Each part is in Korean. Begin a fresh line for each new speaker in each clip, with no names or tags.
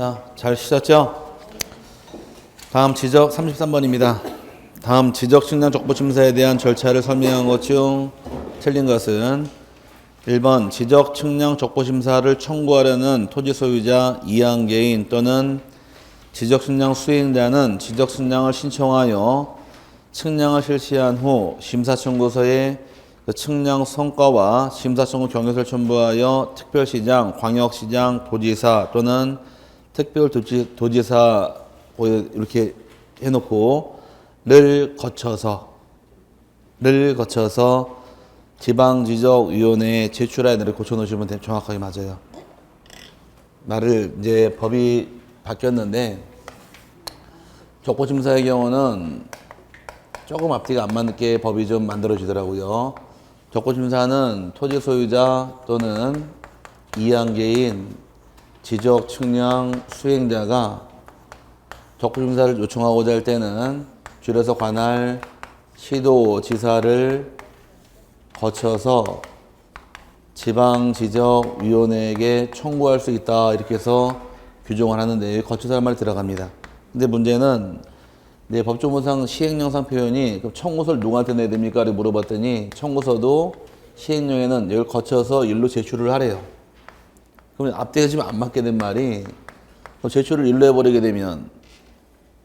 자, 잘 쉬셨죠? 다음 지적 33번입니다. 다음 지적 측량 족보 심사에 대한 절차를 설명한 것 중 틀린 것은 1번 지적 측량 족보 심사를 청구하려는 토지 소유자 이양개인 또는 지적 측량 수행자는 지적 측량을 신청하여 측량을 실시한 후 심사 청구서에 그 측량 성과와 심사 청구 경위서를 첨부하여 특별시장, 광역시장, 도지사 또는 특별도지사 이렇게 해놓고 를 거쳐서 지방지적위원회에 제출하여를 고쳐놓으시면 정확하게 맞아요. 말을 이제 법이 바뀌었는데 족보심사의 경우는 조금 앞뒤가 안 맞게 법이 좀 만들어지더라고요. 족보심사는 토지 소유자 또는 이양개인 지적 측량 수행자가 족보심사를 요청하고자 할 때는 줄여서 관할 시도지사를 거쳐서 지방지적위원회에게 청구할 수 있다 이렇게 해서 규정을 하는데 거쳐서 할 말이 들어갑니다. 근데 문제는 법조문상 시행령상 표현이 그럼 청구서를 누구한테 내야 됩니까? 를 물어봤더니 청구서도 시행령에는 이걸 거쳐서 일로 제출을 하래요. 그러면 앞뒤가 지금 안 맞게 된 말이 제출을 일로 해버리게 되면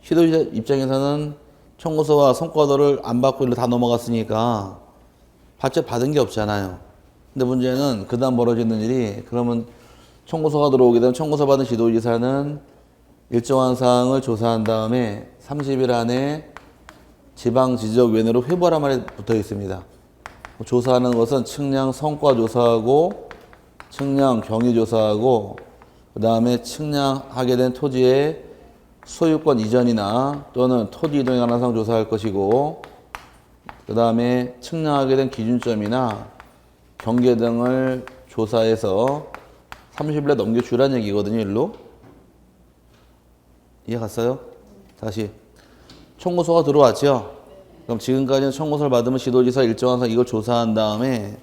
시도지사 입장에서는 청구서와 성과도를 안 받고 일로 다 넘어갔으니까 받은 게 없잖아요. 근데 문제는 그 다음 벌어지는 일이 그러면 청구서가 들어오게 되면 청구서 받은 시도지사는 일정한 사항을 조사한 다음에 30일 안에 지방지적위원회로 회부하란 말이 붙어 있습니다. 조사하는 것은 측량 성과 조사하고 측량 경위 조사하고 그 다음에 측량하게 된 토지의 소유권 이전이나 또는 토지 이동에 관한 사항 조사할 것이고 그 다음에 측량하게 된 기준점이나 경계 등을 조사해서 30일에 넘겨주라는 얘기거든요. 일로. 이해 갔어요? 다시. 청구서가 들어왔죠? 그럼 지금까지는 청구서를 받으면 시도지사 일정한 사항 이걸 조사한 다음에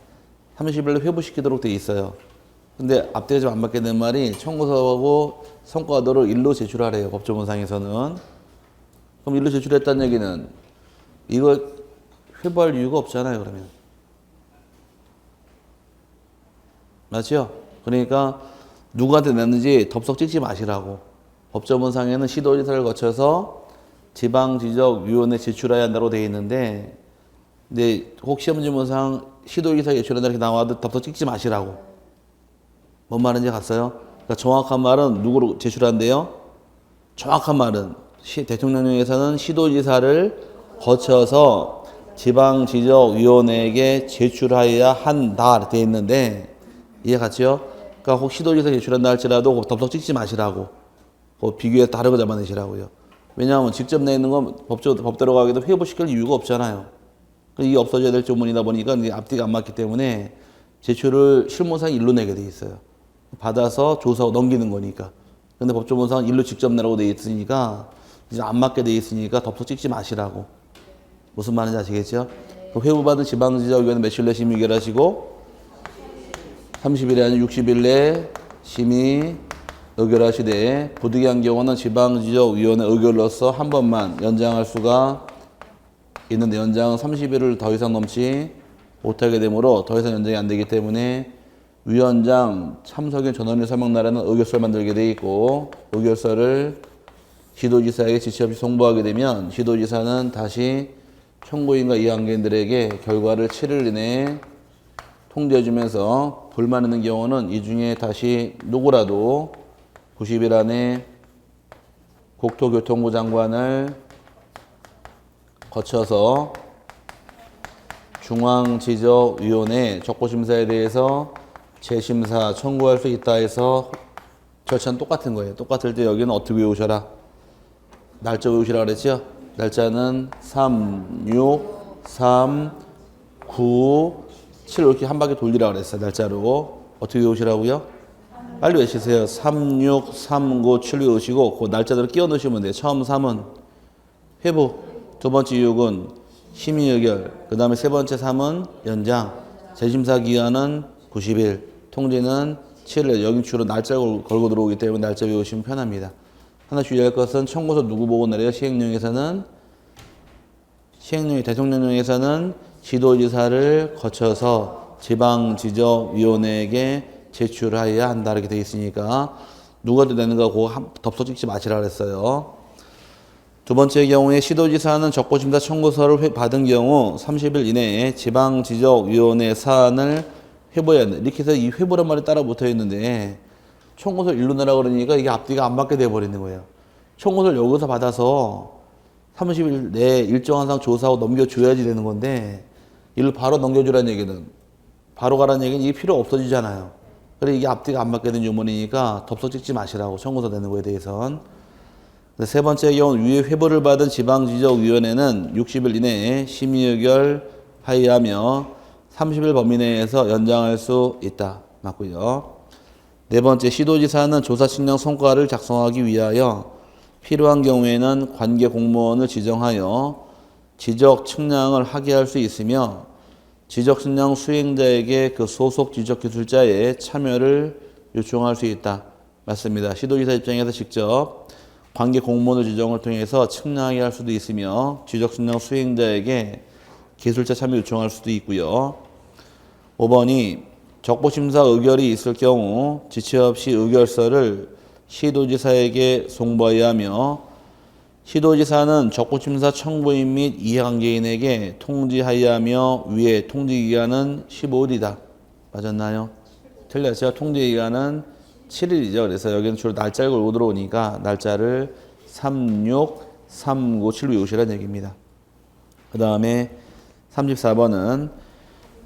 30일에 회부시키도록 돼 있어요. 근데 앞뒤가 좀 안 맞게 된 말이 청구서하고 성과도를 일로 제출하래요. 법조문상에서는. 그럼 일로 제출했다는 얘기는 이거 회부할 이유가 없잖아요. 그러면. 맞죠? 그러니까 누구한테 냈는지 덥석 찍지 마시라고. 법조문상에는 시도지사를 거쳐서 지방지적위원회에 제출해야 한다고 되어 있는데 근데 혹 시험지문상 시도지사에 제출한다 이렇게 나와도 덥석 찍지 마시라고. 뭔 말인지 갔어요? 그러니까 정확한 말은 누구로 제출한대요? 정확한 말은 대통령령에서는 시도지사를 거쳐서 지방지적위원회에게 제출하여야 한다 되어 있는데 이해 갔죠? 그러니까 혹 시도지사 제출한다 할지라도 덥석 찍지 마시라고. 비교해서 다른 거 잡아내시라고요. 왜냐하면 직접 내는 건 법대로 가기도 회부시킬 이유가 없잖아요. 이게 없어져야 될 조문이다 보니까 앞뒤가 안 맞기 때문에 제출을 실무상 일로 내게 돼 있어요. 받아서 조사하고 넘기는 거니까. 근데 법조문상은 일로 직접 내라고 돼 있으니까 이제 안 맞게 돼 있으니까 덥석 찍지 마시라고. 무슨 말인지 아시겠죠? 회부받은 지방지적위원회 며칠 내 심의 의결하시고 30일이 아니라 60일 내 심의 의결하시되 부득이한 경우는 지방지적위원회 의결로서 한 번만 연장할 수가 있는데 연장은 30일을 더 이상 넘지 못하게 되므로 더 이상 연장이 안 되기 때문에 위원장 참석인 전원의 설명란에는 의결서를 만들게 돼 있고 의결서를 시도지사에게 지체 없이 송부하게 되면 시도지사는 다시 청구인과 이양개인들에게 결과를 7일 이내에 통지해주면서 불만 있는 경우는 이 중에 다시 누구라도 90일 안에 국토교통부 장관을 거쳐서 중앙지적위원회 족보심사에 대해서 재심사 청구할 수 있다 해서 절차는 똑같은 거예요. 똑같을 때 여기는 어떻게 외우셔라? 날짜 외우시라 그랬죠? 날짜는 3, 6, 3, 9, 7 이렇게 한 바퀴 돌리라 그랬어요. 날짜로. 어떻게 외우시라고요? 빨리 외치세요. 3, 6, 3, 9, 7 외우시고 그 날짜대로 끼워 넣으시면 돼요. 처음 3은 회부, 두 번째 6은 심의 의결, 그 다음에 세 번째 3은 연장, 재심사 기한은 90일, 통지는 7일 여기 주로 날짜 걸고 들어오기 때문에 날짜 외우시면 편합니다. 하나 주의할 것은 청구서 누구 보고 내려요? 시행령에서는 대통령령에서는 지도지사를 거쳐서 지방지적위원회에게 제출하여야 한다 이렇게 되어 있으니까 누가 내는가 그거 덥석 찍지 마시라 그랬어요. 두 번째 경우에 시도지사는 적고심사 청구서를 받은 경우 30일 이내에 지방지적위원회 사안을 회부해야 한다. 이렇게 해서 이 회부란 말이 따라 붙어 있는데 청구서를 일로 내라 그러니까 이게 앞뒤가 안 맞게 돼버리는 거예요. 청구서를 여기서 받아서 30일 내에 일정한 상 조사하고 넘겨줘야지 되는 건데 이를 바로 넘겨주라는 얘기는 바로 가라는 얘기는 이게 필요 없어지잖아요. 그래 이게 앞뒤가 안 맞게 된 유문이니까 덥석 찍지 마시라고 청구서 내는 거에 대해선. 세 번째 경우는 위에 회부를 받은 지방지적위원회는 60일 이내에 심의 의결하여하며 30일 범위 내에서 연장할 수 있다. 맞고요. 네 번째 시도지사는 조사 측량 성과를 작성하기 위하여 필요한 경우에는 관계 공무원을 지정하여 지적 측량을 하게 할 수 있으며 지적 측량 수행자에게 그 소속 지적 기술자의 참여를 요청할 수 있다. 맞습니다. 시도지사 입장에서 직접 관계 공무원을 지정을 통해서 측량하게 할 수도 있으며 지적 측량 수행자에게 기술자 참여 요청할 수도 있고요. 5번이 적보심사 의결이 있을 경우 지체 없이 의결서를 시도지사에게 송부해야 하며 시도지사는 적보심사 청구인 및 이해관계인에게 통지하여야 하며 위에 통지기간은 15일이다. 맞았나요? 틀렸죠? 통지기간은 7일이죠. 그래서 여기는 주로 날짜를 걸고 들어오니까 날짜를 3, 6, 3, 9, 7로 외우시라는 얘기입니다. 그 다음에 34번은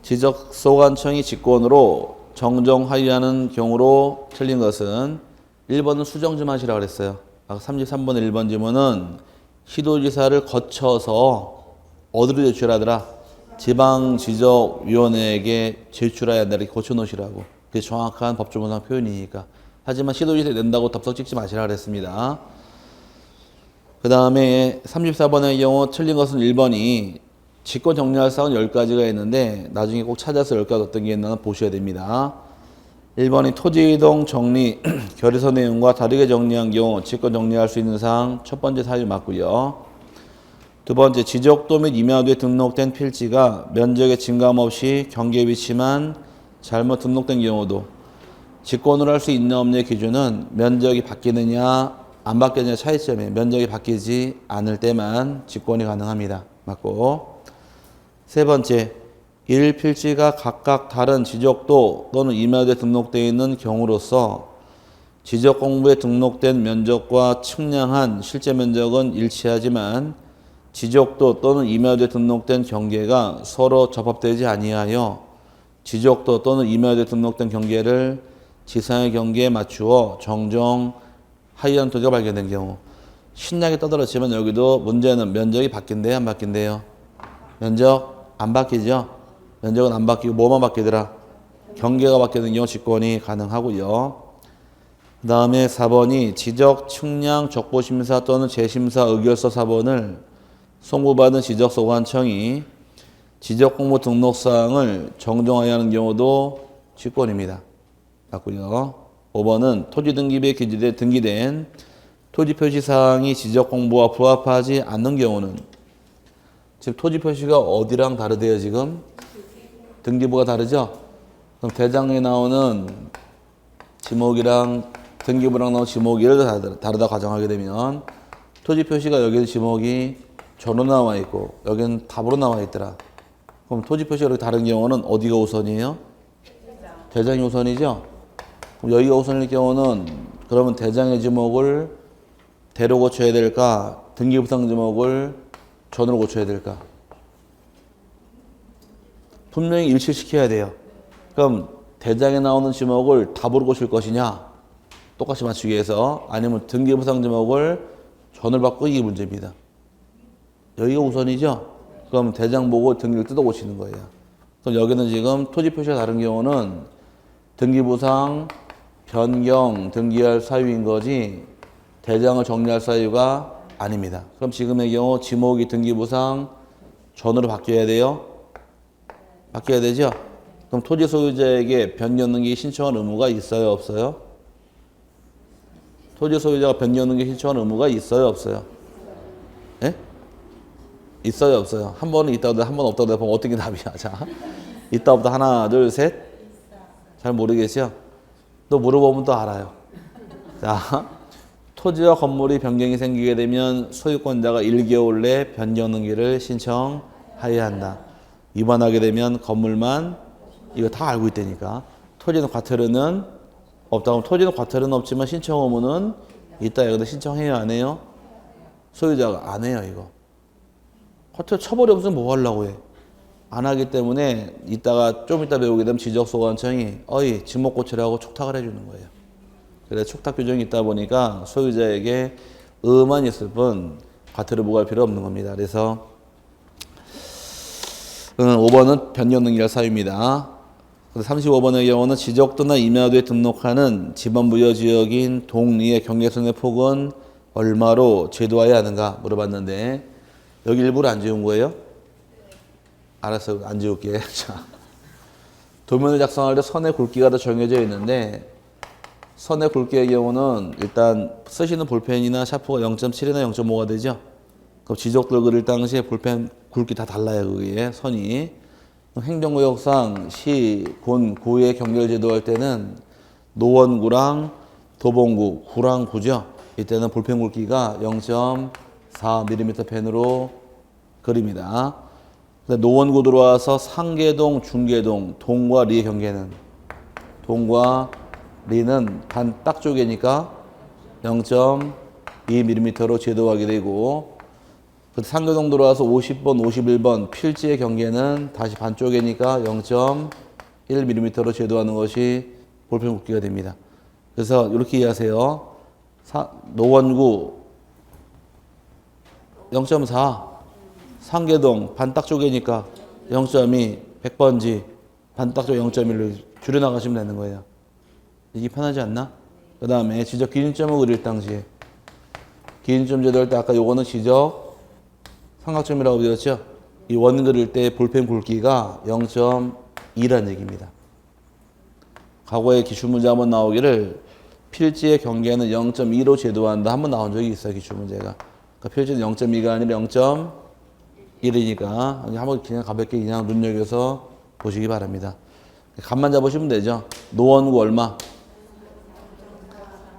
지적소관청이 직권으로 정정하여하는 경우로 틀린 것은 1번은 수정 좀 하시라고 그랬어요. 아까 33번의 1번 지문은 시도지사를 거쳐서 어디로 제출하더라? 지방지적위원회에게 제출해야 한다 이렇게 고쳐놓으시라고. 그게 정확한 법조문상 표현이니까. 하지만 시도지사에 낸다고 덥석 찍지 마시라 그랬습니다. 그 다음에 34번의 경우 틀린 것은 1번이 직권 정리할 사항은 10가지가 있는데 나중에 꼭 찾아서 10가지 어떤 게 있나 보셔야 됩니다. 1번이 토지이동 정리, 결의서 내용과 다르게 정리한 경우 직권 정리할 수 있는 사항 첫 번째 사유 맞고요. 두 번째 지적도 및 임야도에 등록된 필지가 면적의 증감 없이 경계 위치만 잘못 등록된 경우도 직권으로 할 수 있는 없느냐의 기준은 면적이 바뀌느냐 안 바뀌느냐 차이점이에요. 면적이 바뀌지 않을 때만 직권이 가능합니다. 맞고. 세 번째, 일 필지가 각각 다른 지적도 또는 임야도에 등록되어 있는 경우로서 지적공부에 등록된 면적과 측량한 실제 면적은 일치하지만 지적도 또는 임야도에 등록된 경계가 서로 접합되지 아니하여 지적도 또는 임야도에 등록된 경계를 지상의 경계에 맞추어 정정하여한 토지가 발견된 경우. 신나게 떠들었지만 여기도 문제는 면적이 바뀐대요, 안 바뀐대요? 면적 안 바뀌죠? 면적은 안 바뀌고 뭐만 바뀌더라? 경계가 바뀌는 경우 직권이 가능하고요. 그 다음에 4번이 지적, 측량, 적보심사 또는 재심사 의결서 4번을 송부받은 지적소관청이 지적공부 등록사항을 정정하여야 하는 경우도 직권입니다. 맞고요. 5번은 토지등기부에 등기된 토지표시사항이 지적공부와 부합하지 않는 경우는 지금 토지표시가 어디랑 다르대요 지금? 등기부가 다르죠? 그럼 대장에 나오는 지목이랑 등기부랑 나오는 지목이 예를 들어 다르다 가정하게 되면 토지표시가 여기는 지목이 전으로 나와 있고 여기는 답으로 나와 있더라. 그럼 토지표시가 이렇게 다른 경우는 어디가 우선이에요? 대장이 우선이죠? 그럼 여기가 우선일 경우는 그러면 대장의 지목을 대로 고쳐야 될까? 등기부상 지목을 전으로 고쳐야 될까? 분명히 일치시켜야 돼요. 그럼 대장에 나오는 지목을 답으로 고칠 것이냐? 똑같이 맞추기 위해서 아니면 등기부상 지목을 전을 바꾸고 이게 문제입니다. 여기가 우선이죠? 그럼 대장 보고 등기를 뜯어 고치는 거예요. 그럼 여기는 지금 토지 표시가 다른 경우는 등기부상 변경 등기할 사유인 거지 대장을 정리할 사유가 아닙니다. 그럼 지금의 경우 지목이 등기부상 전으로 바뀌어야 돼요? 바뀌어야 되죠? 그럼 토지 소유자에게 변경등기 신청할 의무가 있어요, 없어요? 토지 소유자가 변경등기 신청할 의무가 있어요, 없어요? 예? 있어요, 없어요? 한 번은 있다고 한 번 없다고 보면 어떻게 답이야? 자, 있다 없다 하나, 둘, 셋. 잘 모르겠죠? 또 물어보면 또 알아요. 자, 토지와 건물이 변경이 생기게 되면 소유권자가 1개월 내 변경 등기를 신청해야 한다. 위반하게 되면 건물만 이거 다 알고 있다니까. 토지는 과태료는 없다고. 토지는 과태료는 없지만 신청 의무는 있다. 여기다 신청해요, 안 해요? 소유자가 안 해요, 이거. 과태료 처벌이 없으면 뭐 하려고 해? 안 하기 때문에 좀 이따 배우게 되면 지적소관청이 지목 고치라고 촉탁을 해주는 거예요. 그래서 촉탁 규정이 있다 보니까 소유자에게 의만 있을 뿐 과태료 부과할 필요 없는 겁니다. 그래서 5번은 변경등기할 사유입니다. 35번의 경우는 지적도나 임야도에 등록하는 지방부여지역인 동리의 경계선의 폭은 얼마로 제도해야 하는가 물어봤는데 여기 일부러 안 지운 거예요? 알았어, 안 지울게. 자, 도면을 작성할 때 선의 굵기가 더 정해져 있는데 선의 굵기의 경우는 일단 쓰시는 볼펜이나 샤프가 0.7이나 0.5가 되죠. 그럼 지적도를 그릴 당시에 볼펜 굵기 다 달라요, 그게 선이. 행정구역상 시, 군, 구의 경계를 제도할 때는 노원구랑 도봉구, 구랑 구죠. 이때는 볼펜 굵기가 0.4mm 펜으로 그립니다. 노원구 들어와서 상계동, 중계동, 동과 리의 경계는 동과 리는 반 딱 쪼개니까 0.2mm로 제도하게 되고 상계동 들어와서 50번, 51번 필지의 경계는 다시 반 쪼개니까 0.1mm로 제도하는 것이 볼펜 굵기가 됩니다. 그래서 이렇게 이해하세요. 노원구 0.4, 상계동 반 딱 쪼개니까 0.2, 100번지 반 딱 쪼개 0.1로 줄여나가시면 되는 거예요. 이게 편하지 않나? 그 다음에 지적 기준점을 그릴 당시에 기준점 제도할 때 아까 요거는 지적 삼각점이라고 배웠죠? 이 원 그릴 때 볼펜 굵기가 0.2라는 얘기입니다. 과거에 기출문제 한번 나오기를 필지의 경계는 0.2로 제도한다 한번 나온 적이 있어요, 기출문제가. 그러니까 필지는 0.2가 아니라 0.1이니까 한번 그냥 가볍게 그냥 눈여겨서 보시기 바랍니다. 감만 잡으시면 되죠. 노원구 얼마?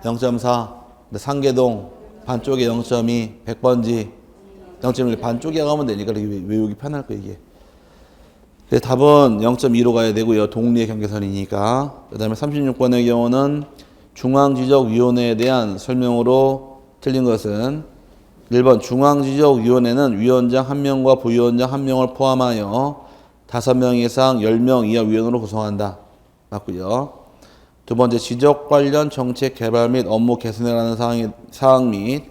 0.4. 상계동 반쪽에 0.2, 100번지 0.1 반쪽에 가면 되니까 외우기 편할 거 이게. 그래서 답은 0.2로 가야 되고요. 동리의 경계선이니까. 그 다음에 36번의 경우는 중앙지적위원회에 대한 설명으로 틀린 것은 1번 중앙지적위원회는 위원장 1명과 부위원장 1명을 포함하여 5명 이상 10명 이하 위원으로 구성한다. 맞고요. 두 번째 지적 관련 정책 개발 및 업무 개선에 관한 사항 및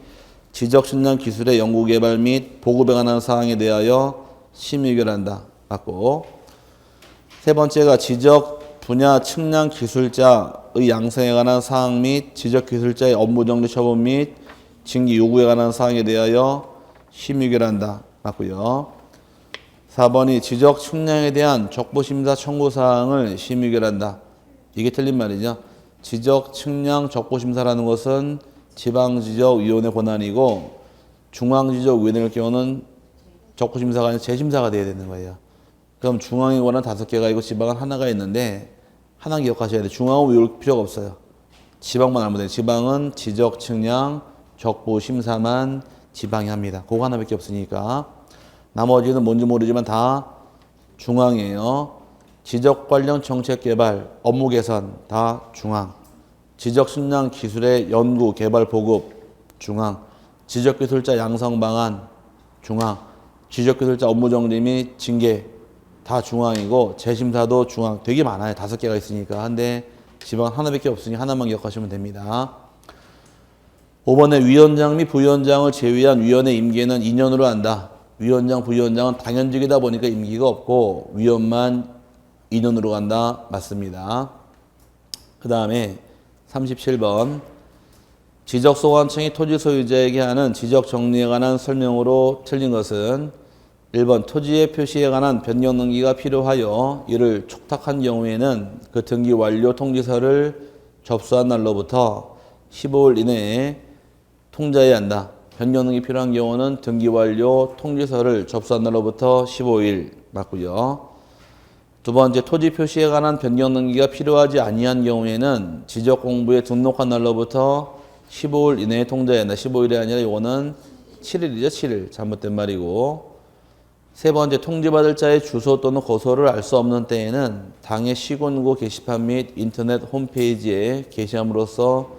지적 측량 기술의 연구 개발 및 보급에 관한 사항에 대하여 심의 의결한다. 맞고. 세 번째가 지적 분야 측량 기술자의 양성에 관한 사항 및 지적 기술자의 업무 정지 처분 및 징계 요구에 관한 사항에 대하여 심의 의결한다. 맞고요. 4번이 지적 측량에 대한 적부심사 청구 사항을 심의 의결한다. 이게 틀린 말이죠. 지적 측량 적부심사라는 것은 지방지적위원회 권한이고 중앙지적위원회의 경우는 적부심사가 아니라 재심사가 돼야 되는 거예요. 그럼 중앙의 권한 5개가 있고 지방은 하나가 있는데 하나 기억하셔야 돼요. 중앙은 외울 필요가 없어요. 지방만 알면 돼요. 지방은 지적 측량 적부심사만 지방이 합니다. 그거 하나밖에 없으니까. 나머지는 뭔지 모르지만 다 중앙이에요. 지적 관련 정책 개발, 업무 개선 다 중앙. 지적 측량 기술의 연구, 개발, 보급 중앙. 지적 기술자 양성 방안 중앙. 지적 기술자 업무 정지 및 징계 다 중앙이고 재심사도 중앙. 되게 많아요. 5개가 있으니까. 근데 지방 하나밖에 없으니 하나만 기억하시면 됩니다. 5번에 위원장 및 부위원장을 제외한 위원회 임기는 2년으로 한다. 위원장, 부위원장은 당연직이다 보니까 임기가 없고 위원만 2년으로 간다. 맞습니다. 그 다음에 37번 지적소관청이 토지 소유자에게 하는 지적 정리에 관한 설명으로 틀린 것은 1번 토지의 표시에 관한 변경 등기가 필요하여 이를 촉탁한 경우에는 그 등기 완료 통지서를 접수한 날로부터 15일 이내에 통지해야 한다. 변경 등기 필요한 경우는 등기 완료 통지서를 접수한 날로부터 15일 맞고요. 두 번째, 토지 표시에 관한 변경 등기가 필요하지 아니한 경우에는 지적공부에 등록한 날로부터 15일 이내에 통지해야 한다. 15일이 아니라 이거는 7일이죠. 7일. 잘못된 말이고. 세 번째, 통지받을 자의 주소 또는 거소를 알 수 없는 때에는 당의 시군구 게시판 및 인터넷 홈페이지에 게시함으로써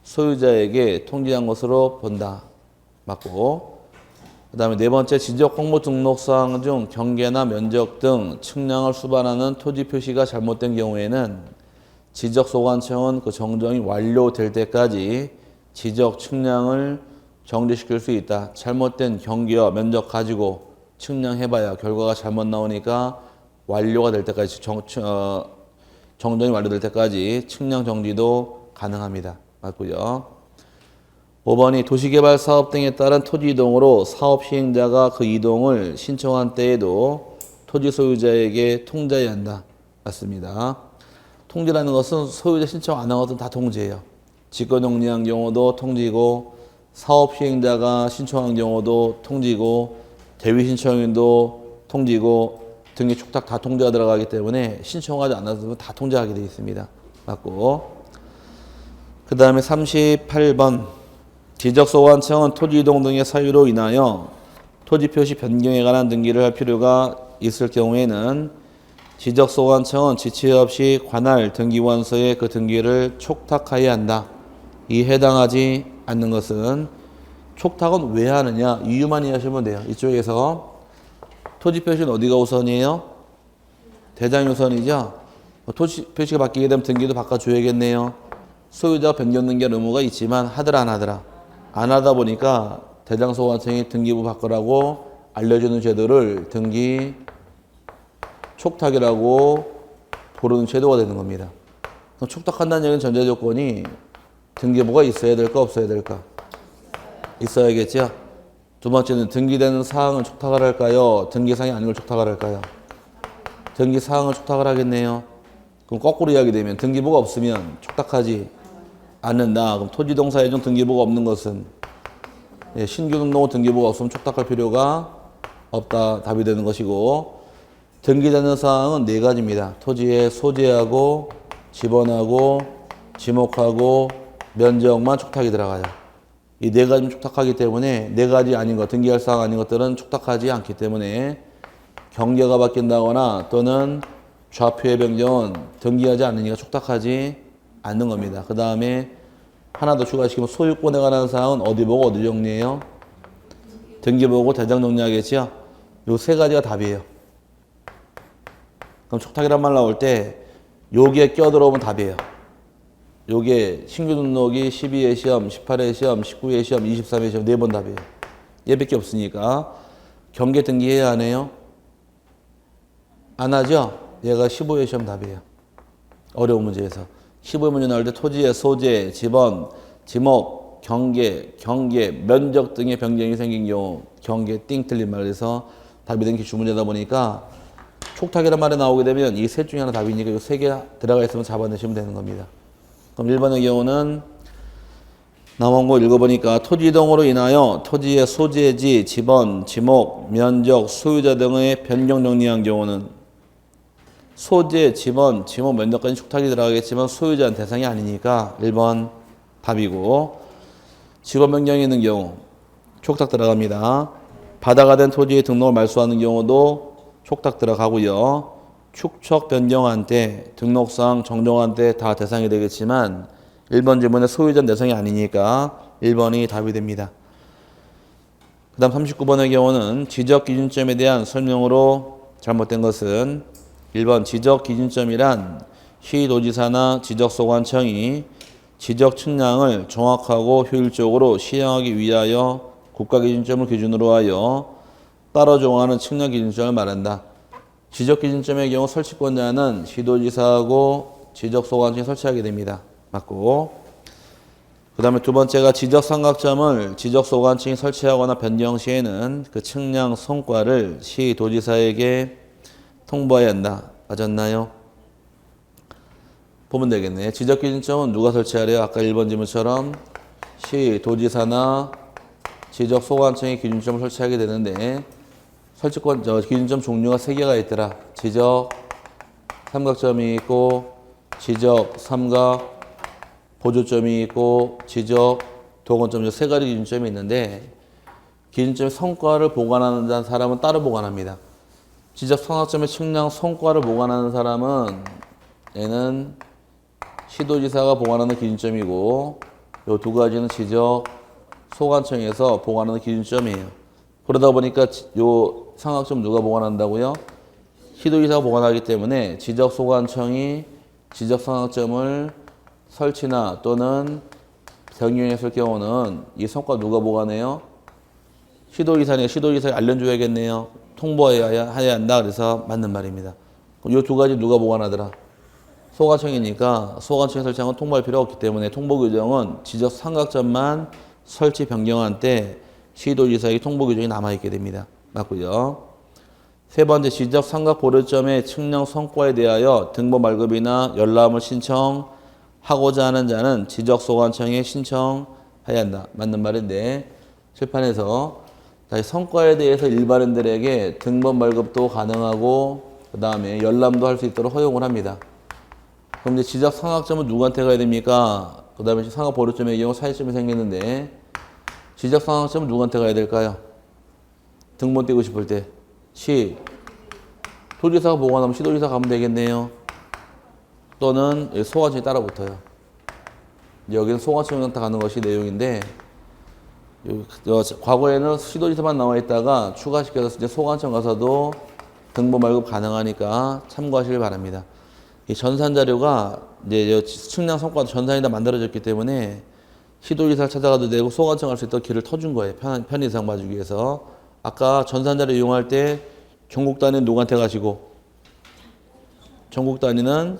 소유자에게 통지한 것으로 본다. 맞고. 그 다음에 네 번째, 지적공부 등록사항 중 경계나 면적 등 측량을 수반하는 토지 표시가 잘못된 경우에는 지적소관청은 그 정정이 완료될 때까지 지적 측량을 정지시킬 수 있다. 잘못된 경계와 면적 가지고 측량해봐야 결과가 잘못 나오니까 완료가 될 때까지 정정이 완료될 때까지 측량 정지도 가능합니다. 맞고요. 5번이 도시개발 사업 등에 따른 토지 이동으로 사업 시행자가 그 이동을 신청한 때에도 토지 소유자에게 통지해야 한다. 맞습니다. 통지라는 것은 소유자 신청 안 한 것은 다 통지예요. 직권 정리한 경우도 통지고 사업 시행자가 신청한 경우도 통지고 대위 신청인도 통지고 등기 촉탁 다 통지가 들어가기 때문에 신청하지 않았으면 다 통지하게 되어 있습니다. 맞고. 그 다음에 38번 지적소관청은 토지 이동 등의 사유로 인하여 토지 표시 변경에 관한 등기를 할 필요가 있을 경우에는 지적소관청은 지체 없이 관할 등기관서에 그 등기를 촉탁하여야 한다. 이 해당하지 않는 것은 촉탁은 왜 하느냐 이유만 이해하시면 돼요. 이쪽에서 토지 표시는 어디가 우선이에요? 대장이 우선이죠. 토지 표시가 바뀌게 되면 등기도 바꿔줘야겠네요. 소유자가 변경 등기할 의무가 있지만 하더라 안 하더라. 안 하다 보니까 대장소관청이 등기부 바꾸라고 알려주는 제도를 등기 촉탁이라고 부르는 제도가 되는 겁니다. 그럼 촉탁한다는 얘기는 전제 조건이 등기부가 있어야 될까 없어야 될까? 있어야겠죠. 두 번째는 등기되는 사항은 촉탁을 할까요? 등기사항이 아닌 걸 촉탁을 할까요? 등기사항을 촉탁을 하겠네요. 그럼 거꾸로 이야기되면 등기부가 없으면 촉탁하지 않는다. 그럼 토지동사 예정 등기부가 없는 것은 신규 등록 등기부가 없으면 촉탁할 필요가 없다. 답이 되는 것이고 등기되는 사항은 네 가지입니다. 토지의 소재하고 지번하고 지목하고 면적만 촉탁이 들어가요. 이 네 가지는 촉탁하기 때문에 네 가지 아닌 것, 등기할 사항 아닌 것들은 촉탁하지 않기 때문에 경계가 바뀐다거나 또는 좌표의 변경은 등기하지 않으니까 촉탁하지 않는 겁니다. 그 다음에 하나 더 추가시키면 소유권에 관한 사항은 어디 보고 어디 정리해요? 등기 보고 대장 정리하겠죠? 요 세 가지가 답이에요. 그럼 촉탁이란 말 나올 때 요게 껴들어오면 답이에요. 요게 신규 등록이 12회 시험, 18회 시험, 19회 시험, 23회 시험 4번 답이에요. 얘밖에 없으니까 경계 등기해야 안 해요? 안 하죠? 얘가 15회 시험 답이에요. 어려운 문제에서. 15회 문제 나올 때 토지의 소재, 지번, 지목, 경계, 면적 등의 변경이 생긴 경우 경계 띵 틀린 말에서 답이 된 기출문제다 보니까 촉탁이란 말이 나오게 되면 이 셋 중에 하나 답이니까 이 세 개 들어가 있으면 잡아내시면 되는 겁니다. 그럼 1번의 경우는 남은 거 읽어보니까 토지 이동으로 인하여 토지의 소재지, 지번, 지목, 면적, 소유자 등의 변경 정리한 경우는 소재, 지번, 지목, 면적까지 촉탁이 들어가겠지만 소유자는 대상이 아니니까 1번 답이고 직원 변경이 있는 경우 촉탁 들어갑니다. 바다가 된 토지의 등록을 말소하는 경우도 촉탁 들어가고요. 축척 변경한 때, 등록상 정정한 때 다 대상이 되겠지만 1번 질문에 소유자는 대상이 아니니까 1번이 답이 됩니다. 그 다음 39번의 경우는 지적 기준점에 대한 설명으로 잘못된 것은 1번 지적 기준점이란 시도지사나 지적소관청이 지적 측량을 정확하고 효율적으로 시행하기 위하여 국가기준점을 기준으로 하여 따로 정하는 측량 기준점을 말한다. 지적 기준점의 경우 설치권자는 시도지사하고 지적소관청이 설치하게 됩니다. 맞고. 그 그 다음에 두 번째가 지적 삼각점을 지적 소관층이 설치하거나 변경 시에는 그 측량 성과를 시도지사에게 통보해야 한다. 맞았나요? 보면 되겠네. 지적 기준점은 누가 설치하래요? 아까 1번 질문처럼 시도지사나 지적 소관청이 기준점을 설치하게 되는데 설치권 기준점 종류가 3개가 있더라. 지적 삼각점이 있고 지적 삼각 보조점이 있고 지적 도건점 3가지 기준점이 있는데 기준점의 성과를 보관하는 사람은 따로 보관합니다. 지적 삼각점의 측량 성과를 보관하는 사람은 얘는 시도지사가 보관하는 기준점이고 이 2가지는 지적 소관청에서 보관하는 기준점이에요. 그러다 보니까 요 삼각점 누가 보관한다고요? 시도지사가 보관하기 때문에 지적 소관청이 지적 삼각점을 설치나 또는 변경했을 경우는 이 성과 누가 보관해요? 시도지사네요. 시도지사에 알려줘야겠네요. 통보해야 한다. 그래서 맞는 말입니다. 그럼 이 2가지 누가 보관하더라? 소관청이니까 소관청에 설치한 건 통보할 필요가 없기 때문에 통보 규정은 지적 삼각점만 설치 변경한 때 시도지사에게 통보 규정이 남아있게 됩니다. 맞고요. 세 번째, 지적 삼각 보조점의 측량 성과에 대하여 등본 발급이나 열람을 신청하고자 하는 자는 지적 소관청에 신청해야 한다. 맞는 말인데 칠판에서 다시 성과에 대해서 일반인들에게 등본 발급도 가능하고 그 다음에 열람도 할 수 있도록 허용을 합니다. 그럼 이제 지적 삼각점은 누구한테 가야 됩니까? 그 다음에 삼각 보조점의 경우 차이점이 생기는데 지적 삼각점은 누구한테 가야 될까요? 등본 띄고 싶을 때 도지사가 보관하면 시도지사 가면 되겠네요. 또는 소관청이 따라 붙어요. 여기는 소관청한테 가는 것이 내용인데 과거에는 시도지사만 나와 있다가 추가시켜서 이제 소관청 가서도 등본 발급 가능하니까 참고하시길 바랍니다. 이 전산 자료가 이제 측량 성과도 전산이 다 만들어졌기 때문에 시도지사를 찾아가도 되고 소관청 갈 수 있도록 길을 터준 거예요. 편의상 봐주기 위해서. 아까 전산 자료 이용할 때 전국 단위는 누구한테 가시고 전국 단위는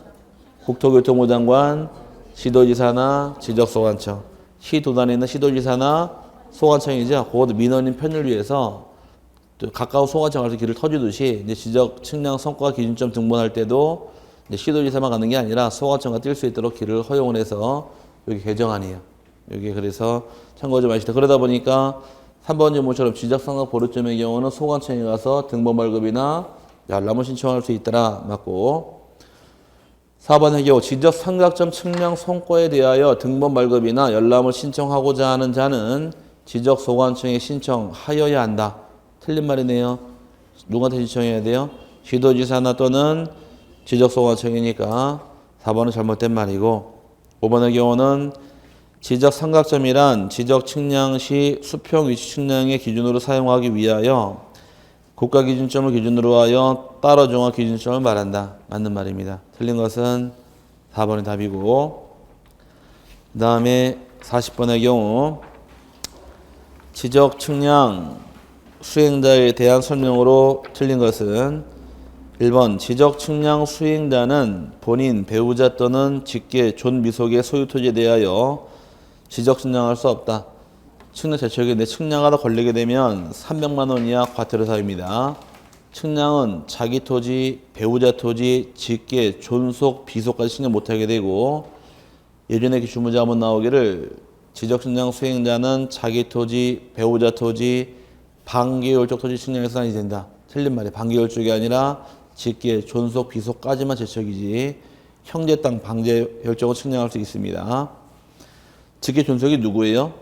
국토교통부 장관, 시도지사나 지적소관청, 시도 단위는 시도지사나 소관청이죠. 그것도 민원인 편의를 위해서 또 가까운 소관청 가서 길을 터주듯이 이제 지적 측량 성과 기준점 등본할 때도 이제 시도지사만 가는 게 아니라 소관청과 뛸 수 있도록 길을 허용을 해서 여기 개정안이에요. 여기 그래서 참고 좀 하시다. 그러다 보니까 3번 질문처럼 지적 삼각 보조점의 경우는 소관청에 가서 등본 발급이나 열람을 신청할 수 있더라. 맞고 4번의 경우 지적 삼각점 측량 성과에 대하여 등본 발급이나 열람을 신청하고자 하는 자는 지적 소관청에 신청하여야 한다. 틀린 말이네요. 누구한테 신청해야 돼요? 시도지사나 또는 지적 소관청이니까 4번은 잘못된 말이고 5번의 경우는 지적 삼각점이란 지적 측량 시 수평 위치 측량의 기준으로 사용하기 위하여 국가 기준점을 기준으로 하여 따로 정한 기준점을 말한다. 맞는 말입니다. 틀린 것은 4번이 답이고 그 다음에 40번의 경우 지적 측량 수행자에 대한 설명으로 틀린 것은 1번 지적 측량 수행자는 본인, 배우자 또는 직계, 존미속의 소유 토지에 대하여 지적 측량할 수 없다. 측량 제척에 내 측량하다 걸리게 되면 300만 원 이하 과태료 사유입니다. 측량은 자기 토지, 배우자 토지, 직계, 존속, 비속까지 측량 못하게 되고 예전에 주문자 한번 나오기를 지적 측량 수행자는 자기 토지, 배우자 토지, 반계율적 토지 측량에서 아니 된다. 틀린 말이에요. 반계율적이 아니라 직계, 존속, 비속까지만 제척이지 형제 땅 반계율적으로 측량할 수 있습니다. 직계 존속이 누구예요?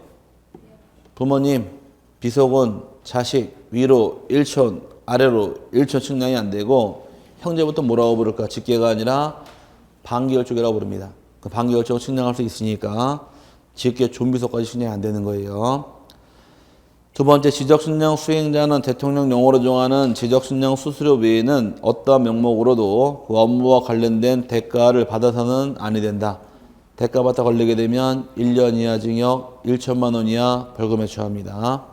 부모님, 비속은 자식, 위로 1촌, 아래로 1촌 측량이 안 되고 형제부터 뭐라고 부를까? 직계가 아니라 반계열쪽이라고 부릅니다. 그 반계열쪽으로 측량할 수 있으니까 직계 존비속까지 측량이 안 되는 거예요. 두 번째, 지적 측량 수행자는 대통령 영어로 정하는 지적 측량 수수료 외에는 어떠한 명목으로도 그 업무와 관련된 대가를 받아서는 아니 된다. 대가 받다 걸리게 되면 1년 이하 징역 1천만 원 이하 벌금에 처합니다.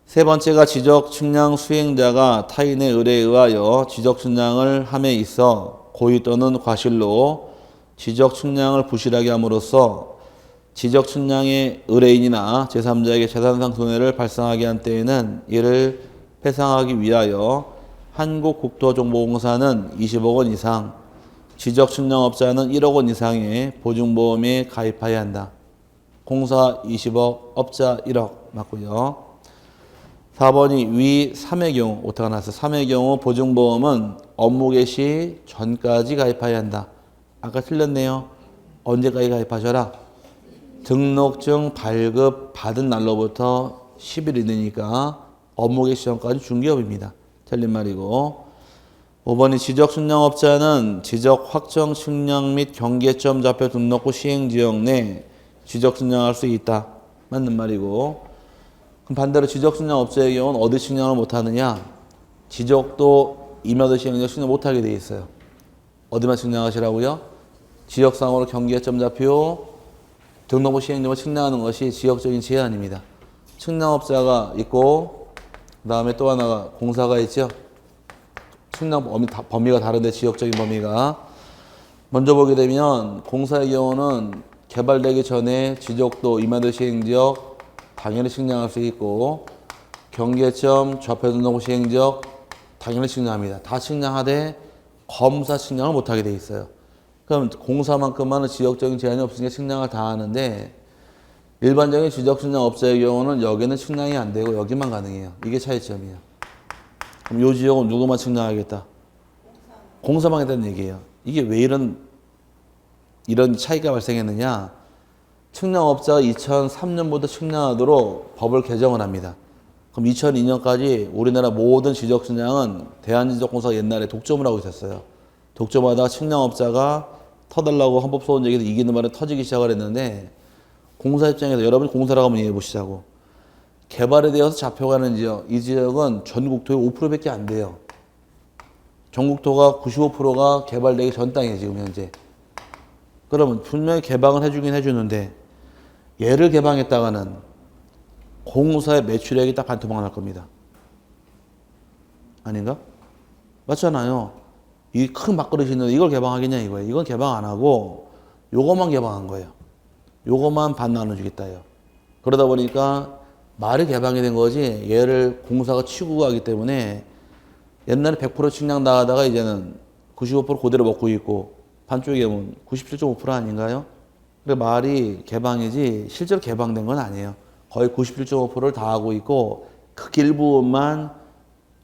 세 번째가 지적 측량 수행자가 타인의 의뢰에 의하여 지적 측량을 함에 있어 고의 또는 과실로 지적 측량을 부실하게 함으로써 지적 측량의 의뢰인이나 제3자에게 재산상 손해를 발생하게 한 때에는 이를 배상하기 위하여 한국국토정보공사는 20억 원 이상, 지적 측량업자는 1억 원 이상의 보증보험에 가입해야 한다. 공사 20억, 업자 1억 맞고요. 4번이 위 3의 경우, 오타가 나서 3의 경우 보증보험은 업무 개시 전까지 가입해야 한다. 아까 틀렸네요. 언제까지 가입하셔라? 등록증 발급 받은 날로부터 10일 이내니까 업무 개시 전까지 중개업입니다. 틀린 말이고. 5번이 지적 측량업자는 지적 확정 측량 및 경계점 좌표 등록부 시행지역 내 지적 측량할 수 있다. 맞는 말이고. 그럼 반대로 지적 측량업자의 경우는 어디 측량을 못하느냐? 지적도 임야도 시행지역 측량 못하게 돼 있어요. 어디만 측량하시라고요? 지역상으로 경계점 좌표 등록부 시행점을 측량하는 것이 지역적인 제한입니다. 측량업자가 있고 그 다음에 또 하나가 공사가 있죠. 측량 범위가 다른데 지역적인 범위가. 먼저 보게 되면 공사의 경우는 개발되기 전에 지적도 임야도 시행지역 당연히 측량할 수 있고 경계점 좌표 등록부 시행지역 당연히 측량합니다. 다 측량하되 검사 측량을 못하게 돼 있어요. 그럼 공사만큼만은 지역적인 제한이 없으니까 측량을 다 하는데 일반적인 지적 측량업자의 경우는 여기는 측량이 안 되고 여기만 가능해요. 이게 차이점이에요. 그럼 이 지역은 누구만 측량하겠다? 공사만 하겠다는 얘기예요. 이게 왜 이런 차이가 발생했느냐? 측량업자가 2003년부터 측량하도록 법을 개정을 합니다. 그럼 2002년까지 우리나라 모든 지적 측량은 대한지적공사가 옛날에 독점을 하고 있었어요. 독점하다가 측량업자가 터달라고 헌법소원 제기해서 이기는 바람에 터지기 시작을 했는데 공사 입장에서 여러분이 공사라고 한번 이해해 보시자고. 개발에 되어서 잡혀가는 지역, 이 지역은 전국토의 5%밖에 안 돼요. 전국토가 95%가 개발되기 전 땅이에요, 지금 현재. 그러면 분명히 개방을 해주긴 해주는데 얘를 개방했다가는 공사의 매출액이 딱 반토막 날 겁니다. 아닌가? 맞잖아요. 이 큰 밥그릇이 있는데 이걸 개방하겠냐 이거예요. 이건 개방 안 하고 요것만 개방한 거예요. 요것만 반 나눠주겠다요. 그러다 보니까 말이 개방이 된 거지 얘를 공사가 치고 가기 때문에 옛날에 100% 측량 나가다가 이제는 95% 그대로 먹고 있고 반쪽에 보면 97.5% 아닌가요? 그래 말이 개방이지 실제로 개방된 건 아니에요. 거의 97.5%를 다 하고 있고 그 일부분만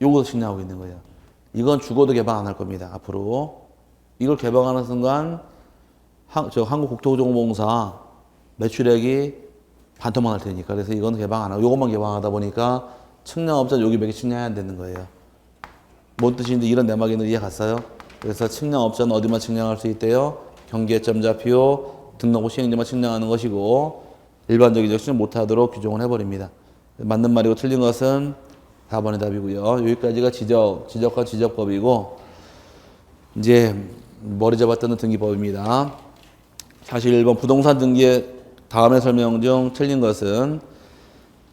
요것을 측량하고 있는 거예요. 이건 죽어도 개방 안 할 겁니다. 앞으로. 이걸 개방하는 순간 한국국토정보공사 매출액이 반토막 날 테니까. 그래서 이건 개방 안 하고 요것만 개방하다 보니까 측량업자는 여기 몇 개 측량해야 되는 거예요. 뭔 뜻인지 이런 내막에는 이해 갔어요? 그래서 측량업자는 어디만 측량할 수 있대요? 경계점 좌표 등록부 시행점만 측량하는 것이고 일반적인 적시는 못하도록 규정을 해버립니다. 맞는 말이고 틀린 것은 4번의 답이고요. 여기까지가 지적과 지적법이고 이제 머리 잡았던 등기법입니다. 사실 1번 부동산 등기의 다음에 설명 중 틀린 것은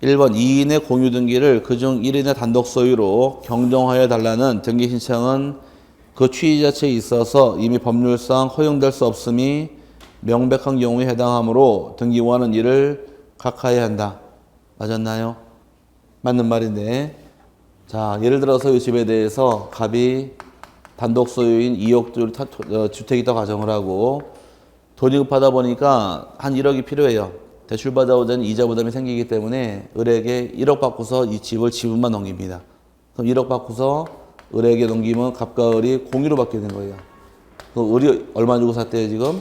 1번 2인의 공유 등기를 그중 1인의 단독 소유로 경정하여 달라는 등기 신청은 그 취지 자체에 있어서 이미 법률상 허용될 수 없음이 명백한 경우에 해당하므로 등기원은 이를 각하해야 한다. 맞았나요? 맞는 말인데 자 예를 들어서 이 집에 대해서 갑이 단독 소유인 2억 주택이 있다고 가정을 하고 돈이 급하다 보니까 한 1억이 필요해요. 대출 받아오자니 이자 부담이 생기기 때문에 을에게 1억 받고서 이 집을 지분만 넘깁니다. 그럼 1억 받고서 을에게 넘기면 갑과 을이 공유로 받게 된 거예요. 그럼 을이 얼마 주고 샀대요 지금?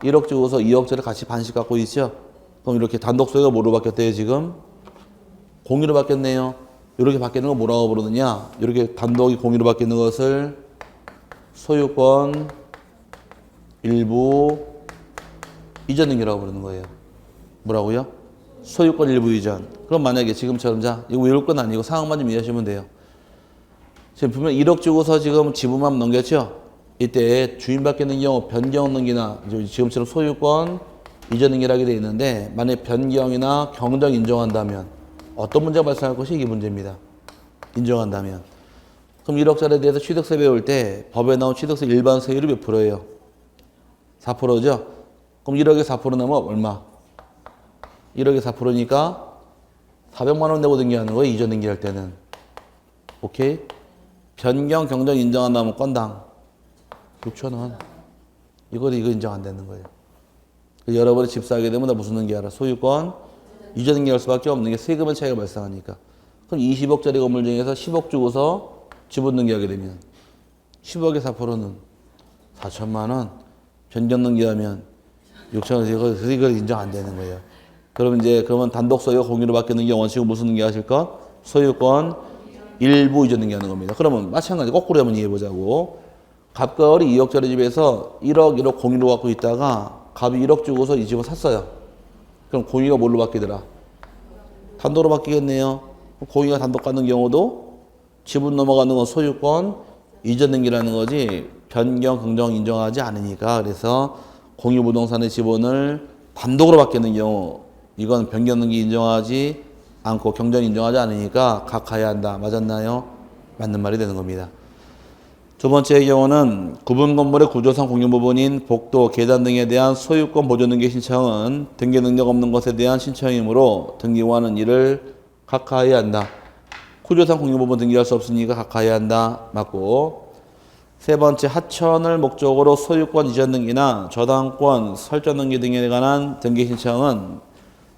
1억 주고서 2억짜리 같이 반씩 갖고 있죠? 그럼 이렇게 단독 소유가 뭐로 바뀌었대요 지금? 공유로 바뀌었네요. 이렇게 바뀌는 걸 뭐라고 부르느냐? 이렇게 단독이 공유로 바뀌는 것을 소유권 일부 이전 등기라고 부르는 거예요. 뭐라고요? 소유권 일부 이전. 그럼 만약에 지금처럼 자 이거 외울 건 아니고 상황만 좀 이해하시면 돼요. 지금 분명 1억 주고서 지금 지분만 넘겼죠? 이때 주인 바뀌는 경우 변경 등기나 지금처럼 소유권 이전 등기를 하게 돼 있는데 만약에 변경이나 경정 인정한다면 어떤 문제가 발생할 것이 이게 문제입니다. 인정한다면. 그럼 1억짜리에 대해서 취득세 배울 때 법에 나온 취득세 일반 세율이 몇 프로예요? 4%죠? 그럼 1억에 4% 나면 얼마? 1억에 4%니까 400만 원 내고 등기하는 거예요. 이전 등기할 때는. 오케이? 변경 경정 인정한다면 건당 6천 원. 이거 인정 안 되는 거예요. 여러분이 집 사게 되면 다 무슨 등기하라? 소유권 이전 등기할 수밖에 없는 게 세금의 차이가 발생하니까. 그럼 20억짜리 건물 중에서 10억 주고서 지분 등기하게 되면 10억에 4%는 4천만 원. 변경 등기하면 6천 원. 이거 인정 안 되는 거예요. 그러면 단독 소유가 공유로 바뀌는 게 원칙은 무슨 등기 하실 것? 소유권 일부 이전 등기하는 겁니다. 그러면 마찬가지 거꾸로 한번 이해해 보자고. 갑과 을이 2억짜리 집에서 1억 공유로 갖고 있다가 갑이 1억 주고서 이 집을 샀어요. 그럼 공유가 뭘로 바뀌더라? 단독으로 바뀌겠네요. 공유가 단독 갖는 경우도 지분 넘어가는 건 소유권 이전 등기라는 거지 변경 긍정 인정하지 않으니까. 그래서 공유 부동산의 지분을 단독으로 바뀌는 경우 이건 변경 등기 인정하지 않고 경전 인정하지 않으니까 각하해야 한다. 맞았나요? 맞는 말이 되는 겁니다. 두 번째의 경우는 구분 건물의 구조상 공유 부분인 복도, 계단 등에 대한 소유권 보존 등기 신청은 등기 능력 없는 것에 대한 신청이므로 등기관은 이를 각하해야 한다. 구조상 공유 부분 등기할 수 없으니까 각하해야 한다. 맞고. 세 번째, 하천을 목적으로 소유권 이전 등기나 저당권 설정 등기 등에 관한 등기 신청은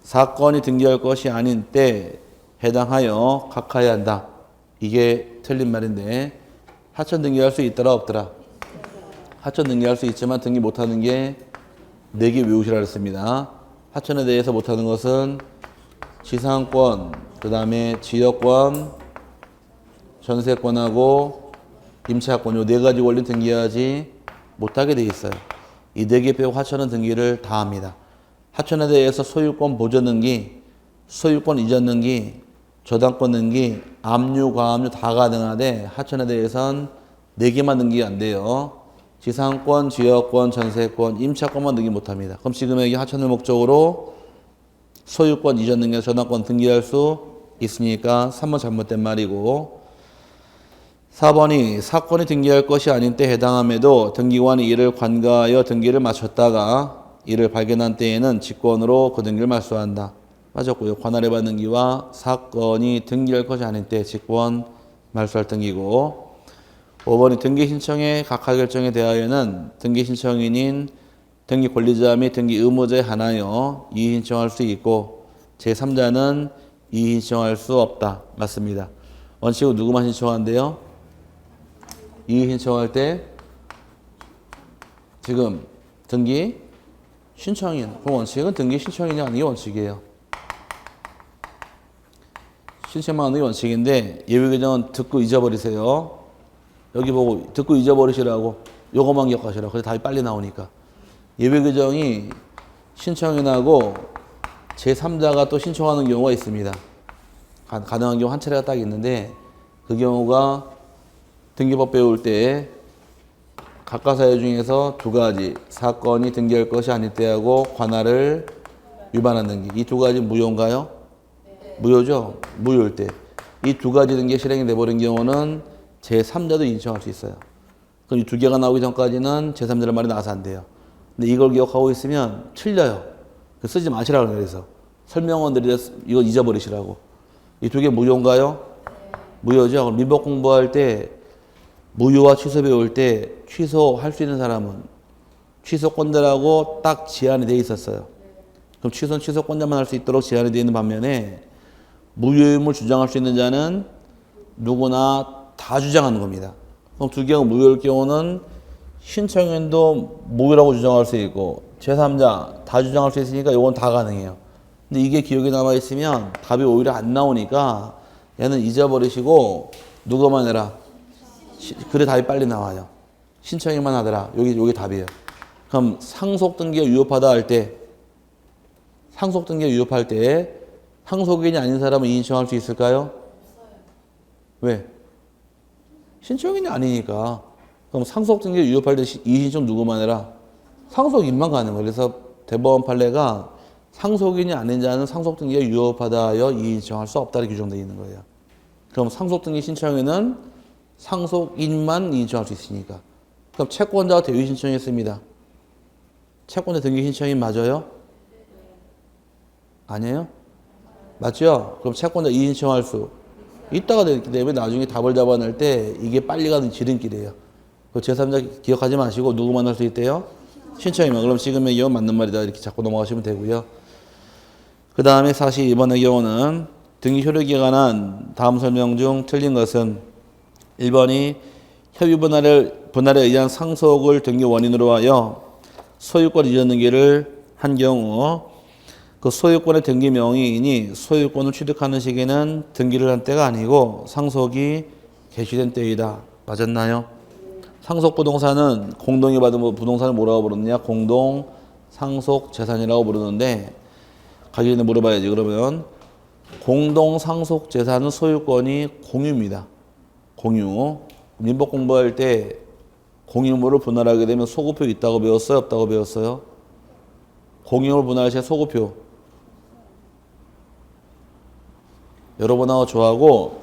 사건이 등기할 것이 아닌 때 해당하여 각하해야 한다. 이게 틀린 말인데 하천 등기할 수 있더라 없더라? 하천 등기할 수 있지만 등기 못하는 게 4개 외우시라 그랬습니다. 하천에 대해서 못하는 것은 지상권, 그 다음에 지역권, 전세권하고 임차권 요 4가지 권리 등기하지 못하게 돼 있어요. 이 4개 빼고 하천은 등기를 다 합니다. 하천에 대해서 소유권 보존 등기, 소유권 이전 등기, 저당권 등기, 압류, 과압류 다 가능하되 하천에 대해서는 4개만 등기가 안 돼요. 지상권, 지역권, 전세권, 임차권만 등기 못합니다. 그럼 지금 여기 하천을 목적으로 소유권 이전 등기, 저당권 등기할 수 있으니까 3번 잘못된 말이고. 4번이 사건이 등기할 것이 아닌 때 해당함에도 등기관이 이를 관가하여 등기를 마쳤다가 이를 발견한 때에는 직권으로 그 등기를 말소한다. 맞았고요. 관할에 받는 등기와 사건이 등기할 것이 아닌 때 직권 말소할 등기고. 5번이 등기 신청의 각하 결정에 대하여는 등기 신청인인 등기 권리자 및 등기 의무자에 한하여 이의 신청할 수 있고 제3자는 이의 신청할 수 없다. 맞습니다. 원칙은 누구만 신청한대요? 이의 신청할 때 지금 등기 신청인. 그 원칙은 등기 신청인이 아닌 게 원칙이에요. 신청만 하는 게 원칙인데 예외 규정은 듣고 잊어버리세요. 여기 보고 듣고 잊어버리시라고 요거만 기억하시라고. 그래 답이 빨리 나오니까. 예외 규정이 신청인하고 제3자가 또 신청하는 경우가 있습니다. 가능한 경우 한 차례가 딱 있는데 그 경우가 등기법 배울 때 각가사유 중에서 2가지 사건이 등기할 것이 아닐 때하고 관할을 위반한 등기 이 2가지 무효인가요? 무효죠? 무효일 때 이 2가지 등기가 실행이 돼버린 경우는 제3자도 인정할 수 있어요. 그럼 이 2개가 나오기 전까지는 제3자란 말이 나와서 안 돼요. 근데 이걸 기억하고 있으면 틀려요. 쓰지 마시라고 그래서 설명원들이 이거 잊어버리시라고. 이 2개 무효인가요? 무효죠? 그럼 민법 공부할 때 무효와 취소 배울 때 취소할 수 있는 사람은 취소권자라고 딱 제한이 돼 있었어요. 그럼 취소는 취소권자만 할 수 있도록 제한이 되어 있는 반면에 무효임을 주장할 수 있는 자는 누구나 다 주장하는 겁니다. 그럼 2개가 무효일 경우는 신청인도 무효라고 주장할 수 있고 제3자 다 주장할 수 있으니까 이건 다 가능해요. 근데 이게 기억에 남아있으면 답이 오히려 안 나오니까 얘는 잊어버리시고 누구만 해라. 그래 답이 빨리 나와요. 신청인만 하더라. 여기 답이에요. 그럼 상속 등기가 위협하다 할 때 상속 등기가 위협할 때 상속인이 아닌 사람은 이의신청할 수 있을까요? 왜? 신청인이 아니니까. 그럼 상속 등기가 위협할 때 이의신청 누구만 해라? 상속인만 가는 거예요. 그래서 대법원 판례가 상속인이 아닌 자는 상속 등기가 위협하다 하여 이의신청할 수 없다고 규정되어 있는 거예요. 그럼 상속 등기 신청에는 상속인만 이의신청할 수 있으니까. 그럼 채권자가 대위 신청했습니다. 채권자 등기 신청인 맞아요? 아니에요? 맞죠? 그럼 채권자 이의 신청할 수 있다가 되기 때문에 나중에 답을 잡아낼 때 이게 빨리 가는 지름길이에요. 그 제3자 기억하지 마시고 누구만 할 수 있대요? 신청이면. 그럼 지금의 이건 맞는 말이다. 이렇게 잡고 넘어가시면 되고요. 그 다음에 42번의 경우는 등기 효력에 관한 다음 설명 중 틀린 것은 1번이 협의 분할에 의한 상속을 등기 원인으로 하여 소유권 이전 등기를 한 경우 그 소유권의 등기 명의인이 소유권을 취득하는 시기는 등기를 한 때가 아니고 상속이 개시된 때이다. 맞았나요? 상속 부동산은 공동이 받은 부동산을 뭐라고 부르느냐? 공동 상속 재산이라고 부르는데 가기 전에 물어봐야지. 그러면 공동 상속 재산은 소유권이 공유입니다. 공유. 민법 공부할 때 공유물을 분할하게 되면 소급표 있다고 배웠어요? 없다고 배웠어요? 공유물 분할 시 소급표. 여러분하고 저하고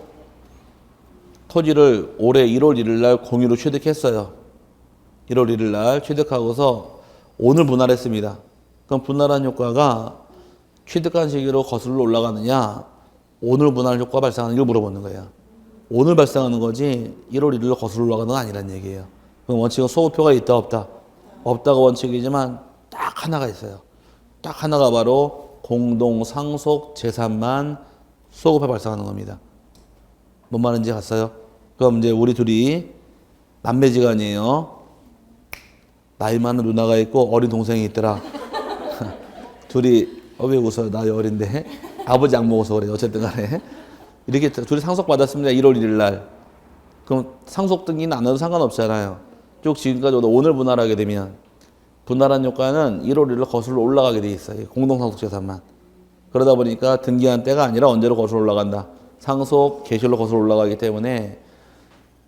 토지를 올해 1월 1일 날 공유로 취득했어요. 1월 1일 날 취득하고서 오늘 분할했습니다. 그럼 분할한 효과가 취득한 시기로 거슬러 올라가느냐, 오늘 분할 효과 발생하는 걸 물어보는 거예요. 오늘 발생하는 거지 1월 1일로 거슬러 올라가는 건 아니란 얘기예요. 그럼 원칙은 소급표가 있다 없다? 없다가 원칙이지만 딱 하나가 있어요. 딱 하나가 바로 공동 상속 재산만 소급해 발생하는 겁니다. 뭔 말인지 갔어요? 그럼 이제 우리 둘이 남매지간이에요. 나이 많은 누나가 있고 어린 동생이 있더라. 둘이 왜 웃어요? 나이 어린데. 아버지 안 먹어서 그래. 어쨌든 간에. 이렇게 둘이 상속 받았습니다. 1월 1일 날. 그럼 상속 등기는 안 해도 상관없잖아요. 쭉 지금까지 오늘 분할하게 되면 분할한 효과는 1월 1일로 거슬러 올라가게 돼 있어요. 공동상속 재산만. 그러다 보니까 등기한 때가 아니라 언제로 거슬러 올라간다. 상속 개시로 거슬러 올라가기 때문에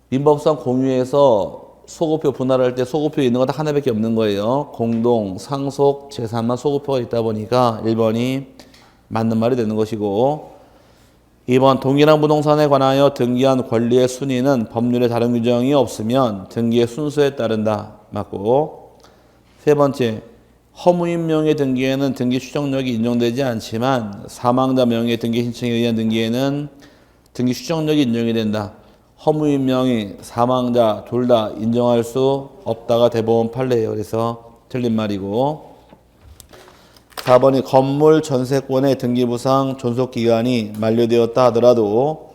민법상 공유에서 소급표 분할할 때 소급표에 있는 건 딱 하나밖에 없는 거예요. 공동 상속 재산만 소급표가 있다 보니까 1번이 맞는 말이 되는 것이고 2번 동일한 부동산에 관하여 등기한 권리의 순위는 법률에 다른 규정이 없으면 등기의 순서에 따른다. 맞고 세 번째 허무인 명의 등기에는 등기 추정력이 인정되지 않지만 사망자 명의 등기 신청에 의한 등기에는 등기 추정력이 인정이 된다. 허무인 명의 사망자 둘 다 인정할 수 없다가 대법원 판례예요. 그래서 틀린 말이고 4번이 건물 전세권의 등기부상 존속기간이 만료되었다 하더라도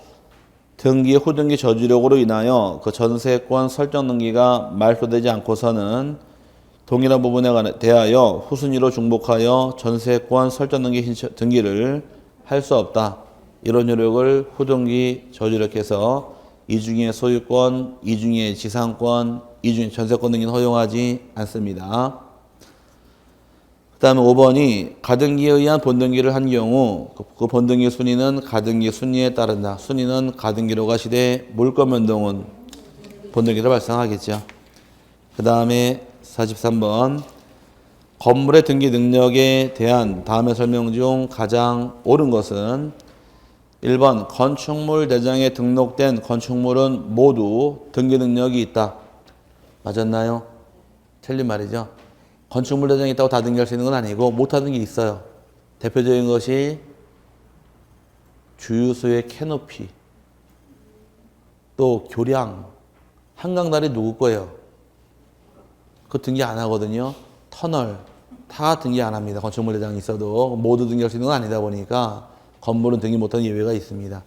등기 후등기 저지력으로 인하여 그 전세권 설정 등기가 말소되지 않고서는 동일한 부분에 대하여 후순위로 중복하여 전세권 설정 등기를 할 수 없다. 이런 효력을 후등기 저지력해서 이중의 소유권, 이중의 지상권, 이중의 전세권 등기는 허용하지 않습니다. 그 다음에 5번이 가등기에 의한 본등기를 한 경우 그 본등기 순위는 가등기 순위에 따른다. 순위는 가등기로 가시되 물권 변동은 본등기로 발생하겠죠. 그 다음에 43번 건물의 등기 능력에 대한 다음의 설명 중 가장 옳은 것은 1번 건축물 대장에 등록된 건축물은 모두 등기 능력이 있다. 맞았나요? 틀린 말이죠. 건축물 대장이 있다고 다 등기할 수 있는 건 아니고 못하는 게 있어요. 대표적인 것이 주유소의 캐노피, 또 교량, 한강다리 누구 거예요? 그거 등기 안 하거든요. 터널 다 등기 안 합니다. 건축물 대장이 있어도 모두 등기할 수 있는 건 아니다 보니까 건물은 등기 못하는 예외가 있습니다.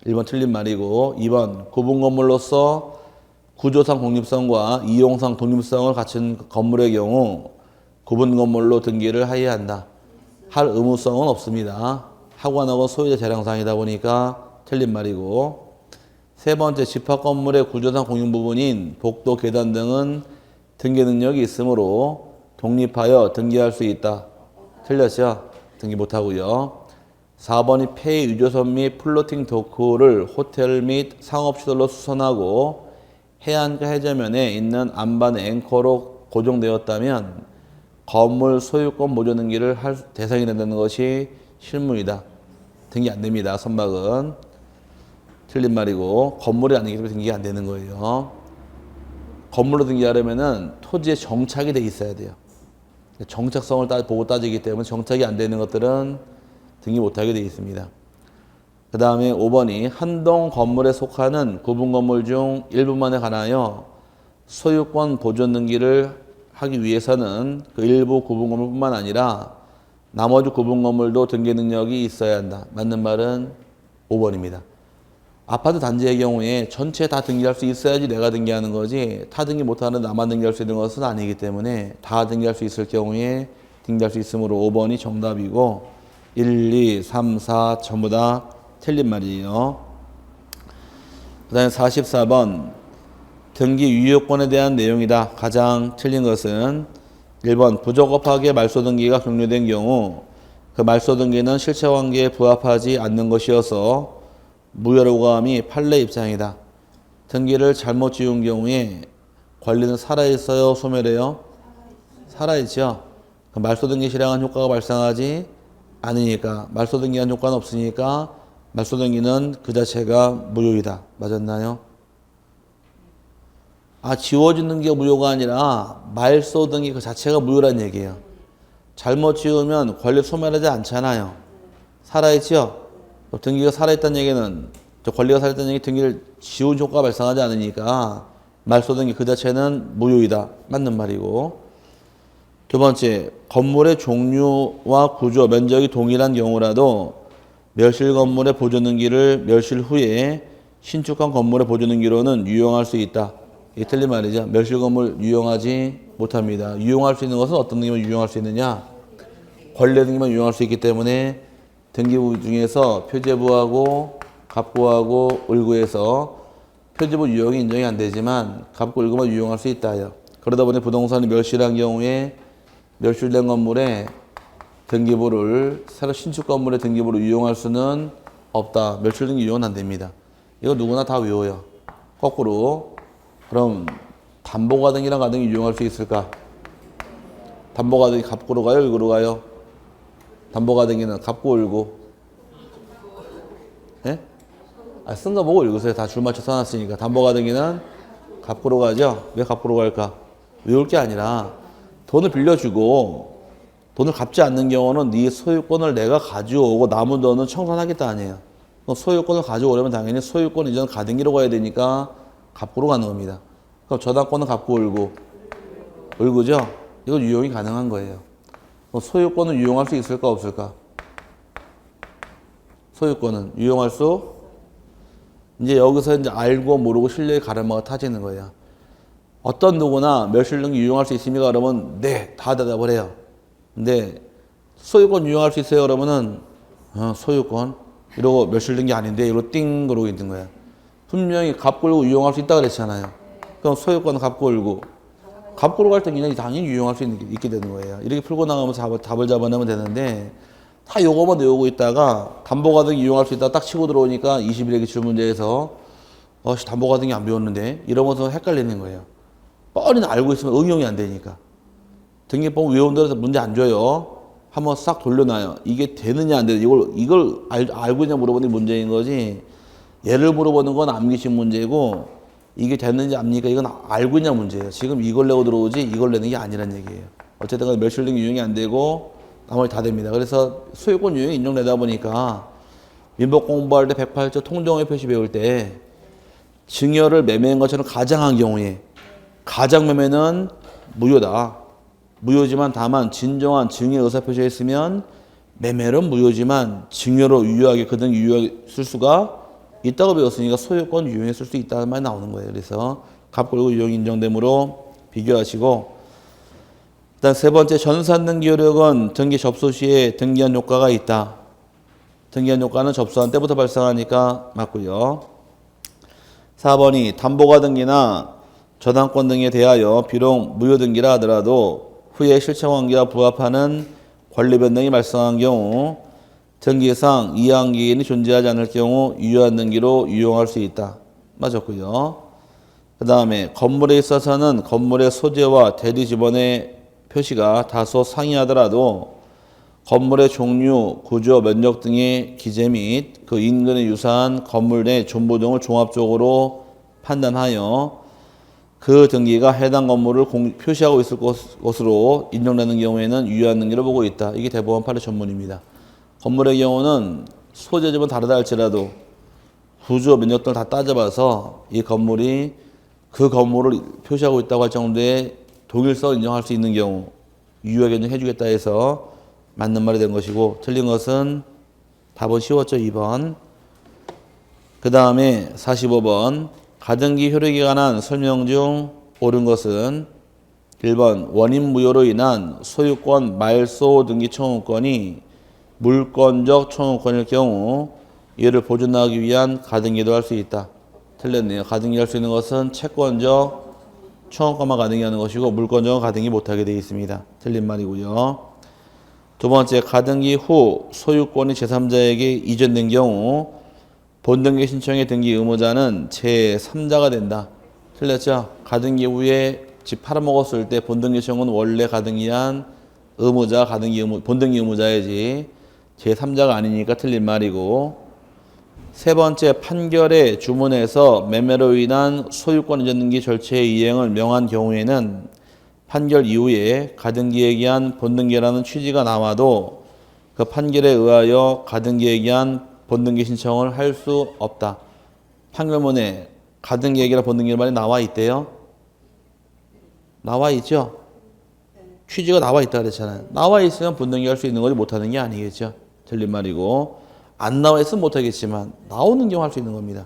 1번 틀린 말이고 2번 구분 건물로서 구조상 독립성과 이용상 독립성을 갖춘 건물의 경우 구분 건물로 등기를 하여야 한다. 할 의무성은 없습니다. 하관하고 소유자 재량상이다 보니까 틀린 말이고 세 번째 집합 건물의 구조상 공용 부분인 복도 계단 등은 등기 능력이 있으므로 독립하여 등기할 수 있다. 틀렸죠? 등기 못하고요. 4번이 폐 유조선 및 플로팅 도크를 호텔 및 상업시설로 수선하고 해안가 해저면에 있는 안반 앵커로 고정되었다면 건물 소유권 모조 등기를 할 대상이 된다는 것이 실무이다. 등기 안 됩니다. 선박은. 틀린 말이고 건물이 아니기 때문에 등기가 안 되는 거예요. 건물로 등기하려면은 토지에 정착이 돼 있어야 돼요. 정착성을 보고 따지기 때문에 정착이 안 되는 것들은 등기 못하게 되어 있습니다. 그 다음에 5번이 한 동 건물에 속하는 구분 건물 중 일부만에 관하여 소유권 보존 등기를 하기 위해서는 그 일부 구분 건물뿐만 아니라 나머지 구분 건물도 등기 능력이 있어야 한다. 맞는 말은 5번입니다. 아파트 단지의 경우에 전체 다 등기할 수 있어야지 내가 등기하는 거지 타 등기 못하는 나만 등기할 수 있는 것은 아니기 때문에 다 등기할 수 있을 경우에 등기할 수 있으므로 5번이 정답이고 1, 2, 3, 4 전부 다 틀린 말이에요. 그 다음에 44번 등기 유효권에 대한 내용이다. 가장 틀린 것은 1번 부적합하게 말소 등기가 종료된 경우 그 말소 등기는 실체 관계에 부합하지 않는 것이어서 무효로 감이 판례 입장이다. 등기를 잘못 지운 경우에 권리는 살아있어요? 소멸해요? 살아있죠. 그 말소 등기 실행한 효과가 발생하지 않으니까 말소 등기한 효과는 없으니까 말소 등기는 그 자체가 무효이다. 맞았나요? 지워진 등기가 무효가 아니라 말소 등기 그 자체가 무효란 얘기예요. 잘못 지우면 권리 소멸하지 않잖아요. 살아있죠? 등기가 살아있다는 얘기는 권리가 살아있다는 얘기 등기를 지운 효과가 발생하지 않으니까 말소 등기 그 자체는 무효이다. 맞는 말이고. 두 번째, 건물의 종류와 구조, 면적이 동일한 경우라도 멸실 건물의 보존 등기를 멸실 후에 신축한 건물의 보존 등기로는 유용할 수 있다. 이게 틀린 말이죠. 멸실 건물 유용하지 못합니다. 유용할 수 있는 것은 어떤 등기만 유용할 수 있느냐? 권리 등기만 유용할 수 있기 때문에 등기부 중에서 표제부하고 갑구하고 을구에서 표제부 유용이 인정이 안 되지만 갑구 을구만 유용할 수 있다요. 그러다 보니 부동산이 멸실한 경우에 멸실된 건물에 등기부를 새로 신축 건물의 등기부를 유용할 수는 없다. 멸실 등기 유용은 안 됩니다. 이거 누구나 다 외워요. 거꾸로 그럼 담보가등이랑 가등이 유용할 수 있을까? 담보가등이 갑구로 가요? 을구로 가요? 담보가등이는 갑구 을구? 예? 쓴 거 보고 읽으세요. 다 줄 맞춰 써놨으니까. 담보가등이는 갑구로 가죠? 왜 갑구로 갈까? 외울 게 아니라 돈을 빌려주고 돈을 갚지 않는 경우는 네 소유권을 내가 가져오고 남은 돈은 청산하겠다 아니에요. 소유권을 가져오려면 당연히 소유권 이전 가등기로 가야 되니까 갑구로 가는 겁니다. 그럼 저당권은 갑구 을구? 을구죠? 이거 유용이 가능한 거예요. 소유권은 유용할 수 있을까 없을까? 소유권은 유용할 수? 이제 여기서 이제 알고 모르고 실력의 가르마가 타지는 거예요. 어떤 누구나 멸실 등기 유용할 수 있습니까? 그러면 네, 다 대답을 해요. 근데 소유권 유용할 수 있어요? 그러면은 소유권 이러고 멸실 등기 아닌데 이러고 띵 그러고 있는 거야. 분명히 갑구 을구 유용할 수 있다 그랬잖아요. 그럼 소유권은 갑구 을구 갑구로 갈 때 그냥 당연히 유용할 수 있게 되는 거예요. 이렇게 풀고 나가면서 답을 잡아내면 되는데 다 요거만 외우고 있다가 담보가등기 이용할 수 있다 딱 치고 들어오니까 21회 기출 문제에서 담보가등기 안 배웠는데 이러면서 헷갈리는 거예요. 뻔히 알고 있으면 응용이 안 되니까. 등기법 외운 대로 문제 안 줘요. 한번 싹 돌려놔요. 이게 되느냐 안 되느냐 이걸 알고 있냐 물어보는 게 문제인 거지. 얘를 물어보는 건 암기식 문제고 이게 됐는지 압니까? 이건 알고 있냐 문제예요. 지금 이걸 내고 들어오지 이걸 내는 게 아니란 얘기예요. 어쨌든 간에 멸실 등기 유용이 안 되고 나머지 다 됩니다. 그래서 소유권 유용이 인정되다 보니까 민법 공부할 때 108조 통정의 표시 배울 때 증여를 매매한 것처럼 가장한 경우에 가장매매는 무효다. 무효지만 다만 진정한 증여 의사표시가 있으면 매매는 무효지만 증여로 유효하게 그 등기 유효하게 쓸 수가 있다고 배웠으니까 소유권 유용에 쓸 수 있다는 말이 나오는 거예요. 그래서 갑구 을구 유용 인정되므로 비교하시고 일단 세 번째 전산등기 효력은 등기 접수 시에 등기한 효과가 있다. 등기한 효과는 접수한 때부터 발생하니까 맞고요. 4번이 담보가 등기나 저당권 등에 대하여 비록 무효 등기라 하더라도 후에 실체관계와 부합하는 권리 변동이 발생한 경우 등기상 이항기인이 존재하지 않을 경우 유효한 등기로 유용할 수 있다. 맞았고요. 그 다음에 건물에 있어서는 건물의 소재와 대리 지번의 표시가 다소 상이하더라도 건물의 종류, 구조, 면적 등의 기재 및 그 인근에 유사한 건물 내 존부 등을 종합적으로 판단하여 그 등기가 해당 건물을 표시하고 있을 것으로 인정되는 경우에는 유효한 등기를 보고 있다. 이게 대법원 판례 전문입니다. 건물의 경우는 소재집은 다르다 할지라도 구조 면적 등을 다 따져봐서 이 건물이 그 건물을 표시하고 있다고 할 정도의 동일성을 인정할 수 있는 경우 유효 견적해 주겠다 해서 맞는 말이 된 것이고, 틀린 것은 답은 쉬웠죠. 2번. 그 다음에 45번. 가등기 효력에 관한 설명 중 옳은 것은 1번 원인 무효로 인한 소유권 말소 등기 청구권이 물권적 청구권일 경우 이를 보존하기 위한 가등기도 할 수 있다. 틀렸네요. 가등기 할 수 있는 것은 채권적 청구권만 가등기 하는 것이고 물권적은 가등기 못하게 되어 있습니다. 틀린 말이고요. 두 번째, 가등기 후 소유권이 제3자에게 이전된 경우 본등기 신청의 등기 의무자는 제3자가 된다. 틀렸죠? 가등기 후에 집 팔아먹었을 때 본등기 신청은 원래 가등기한 의무자, 본등기 의무자이지 제3자가 아니니까 틀린 말이고, 세 번째, 판결의 주문에서 매매로 인한 소유권 이전 등기 절차의 이행을 명한 경우에는 판결 이후에 가등기에 의한 본등기라는 취지가 나와도 그 판결에 의하여 가등기에 의한 본등기 신청을 할 수 없다. 판결문에 가등기 얘기라 본등기 말이 나와 있대요. 나와 있죠? 취지가 나와 있다 그랬잖아요. 나와 있으면 본등기 할 수 있는 거지 못하는 게 아니겠죠. 틀린 말이고, 안 나와 있으면 못하겠지만 나오는 경우 할 수 있는 겁니다.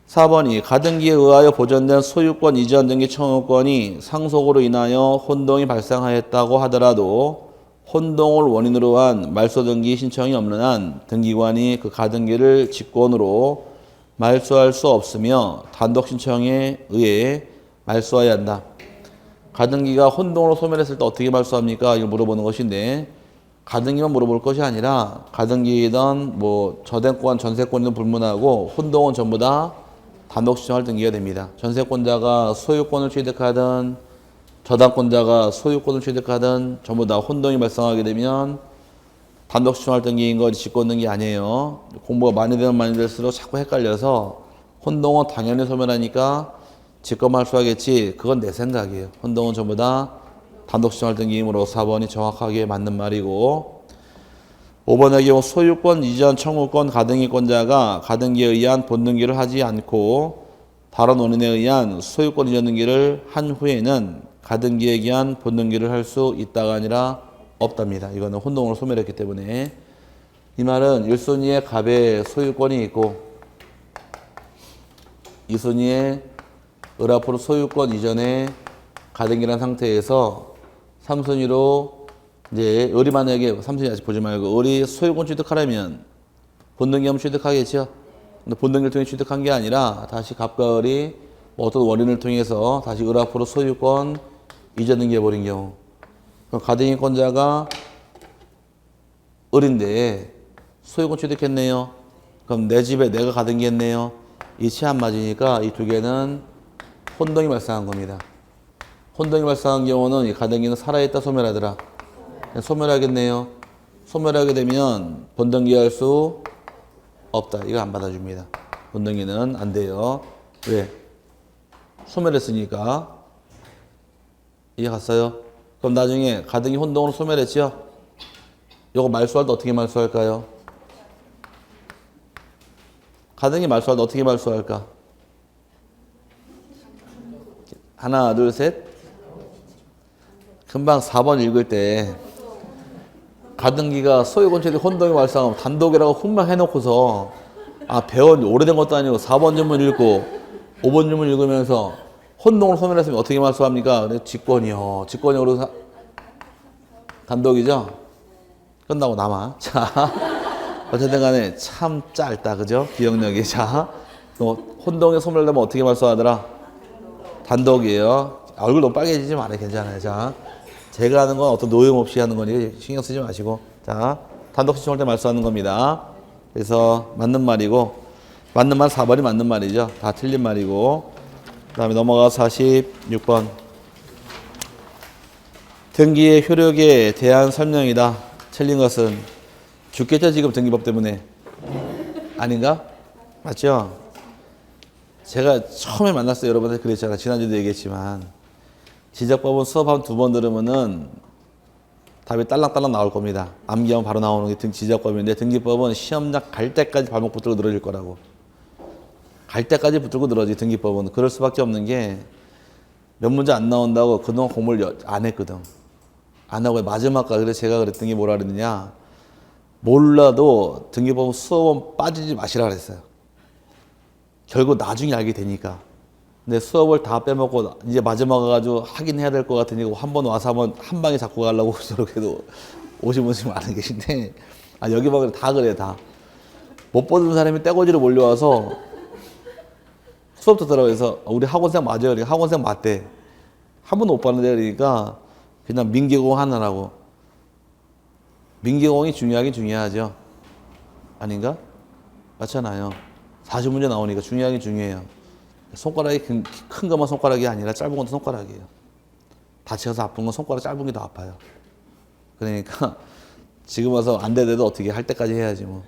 4번이 가등기에 의하여 보존된 소유권 이전 등기 청구권이 상속으로 인하여 혼동이 발생하였다고 하더라도 혼동을 원인으로 한 말소 등기 신청이 없는 한 등기관이 그 가등기를 직권으로 말소할 수 없으며 단독 신청에 의해 말소해야 한다. 가등기가 혼동으로 소멸했을 때 어떻게 말소합니까? 이걸 물어보는 것인데, 가등기만 물어볼 것이 아니라 가등기든 뭐 저당권, 전세권이든 불문하고 혼동은 전부 다 단독 신청할 등기가 됩니다. 전세권자가 소유권을 취득하든 저당권자가 소유권을 취득하든 전부 다 혼동이 발생하게 되면 단독 신청할 등기인 거지 직권 등기 아니에요. 공부가 많이 되면 많이 될수록 자꾸 헷갈려서 혼동은 당연히 소멸하니까 직권 말소하겠지. 그건 내 생각이에요. 혼동은 전부 다 단독 신청할 등기이므로 4번이 정확하게 맞는 말이고, 5번의 경우 소유권 이전 청구권 가등기권자가 가등기에 의한 본등기를 하지 않고 다른 원인에 의한 소유권 이전 등기를 한 후에는 가등기에 의한 본등기를 할 수 있다가 아니라 없답니다. 이거는 혼동으로 소멸했기 때문에. 이 말은 1순위에 갑의 소유권이 있고 2순위에 을 앞으로 소유권 이전에 가등기란 상태에서 3순위로 이제 을이 만약에 3순위 아직 보지 말고 을이 소유권 취득하려면 본등기 하면 취득하겠죠. 근데 본등기를 통해 취득한 게 아니라 다시 갑과 을이 뭐 어떤 원인을 통해서 다시 을 앞으로 소유권 이전 등기해버린 경우, 그럼 가등기권자가 을인데 소유권 취득했네요. 그럼 내 집에 내가 가등기했네요. 이치 안 맞으니까 이 두 개는 혼동이 발생한 겁니다. 혼동이 발생한 경우는 이 가등기는 살아있다 소멸하더라. 소멸하겠네요. 소멸하게 되면 본등기할 수 없다. 이거 안 받아줍니다. 본등기는 안 돼요. 왜? 소멸했으니까. 이해 갔어요? 그럼 나중에 가등기 혼동으로 소멸했죠? 이거 말소할 때 어떻게 말소할까요? 가등기 말소할 때 어떻게 말소할까? 하나, 둘, 셋. 금방 4번 읽을 때 가등기가 소유권 취득 혼동이 발생하면 단독이라고 훅막 해놓고서 배원 오래된 것도 아니고 4번 주문 읽고 5번 주문 읽으면서 혼동을 소멸했으면 어떻게 말소합니까? 직권이요. 직권으로 단독이죠? 끝나고 남아. 자, 어쨌든 간에 참 짧다. 그죠? 기억력이. 자, 또 혼동에 소멸되면 어떻게 말소하더라? 단독이에요. 얼굴 너무 빨개지지 말아요. 괜찮아요. 자, 제가 하는 건 어떤 노용 없이 하는 거니까 신경 쓰지 마시고. 자, 단독 신청할 때 말소하는 겁니다. 그래서 맞는 말이고, 맞는 말 4번이 맞는 말이죠. 다 틀린 말이고. 그 다음에 넘어가서 46번. 등기의 효력에 대한 설명이다. 틀린 것은 죽겠죠, 지금 등기법 때문에. 아닌가? 맞죠? 제가 처음에 만났을 때 여러분들 그랬잖아요. 지난주에도 얘기했지만. 지적법은 수업 한 2번 들으면은 답이 딸랑딸랑 나올 겁니다. 암기하면 바로 나오는 게 지적법인데 등기법은 시험장 갈 때까지 발목 붙들고 늘어질 거라고. 갈 때까지 붙들고 늘어지 등기법은. 그럴 수밖에 없는 게 몇 문제 안 나온다고 그동안 공부를 안 했거든. 안 하고 마지막까지. 그래서 제가 그랬던 게 뭐라 그랬느냐. 몰라도 등기법은 수업은 빠지지 마시라 그랬어요. 결국 나중에 알게 되니까. 근데 수업을 다 빼먹고 이제 마지막 와가지고 하긴 해야 될 것 같으니까 한 번 와서 한 방에 잡고 가려고 저렇게도 오신 분이 많이 계신데, 여기 막 다 그래, 다. 못 보는 사람이 떼거지로 몰려와서 수업 듣더라고요. 그래서 우리 학원생 맞아요. 그러니까 학원생 맞대. 한 번도 못 봤는데 그러니까 그냥 민계공 하느라고. 민계공이 중요하긴 중요하죠. 아닌가? 맞잖아요. 40문제 나오니까 중요하긴 중요해요. 손가락이 큰 것만 손가락이 아니라 짧은 것도 손가락이에요. 다쳐서 아픈 건 손가락 짧은 게 더 아파요. 그러니까 지금 와서 안 되더라도 어떻게 할 때까지 해야지 뭐.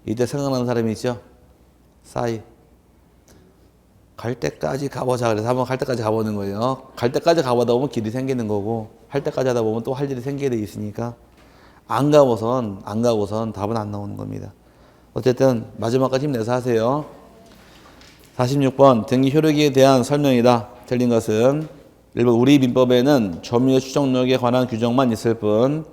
이때 생각나는 사람이 있죠? 싸이. 갈 때까지 가보자. 그래서 한번 갈 때까지 가보는 거예요. 갈 때까지 가보다 보면 길이 생기는 거고, 할 때까지 하다 보면 또 할 일이 생기게 돼 있으니까, 안 가고선 답은 안 나오는 겁니다. 어쨌든 마지막까지 힘내서 하세요. 46번 등기 효력에 대한 설명이다. 틀린 것은 1번 우리 민법에는 점유의 추정력에 관한 규정만 있을 뿐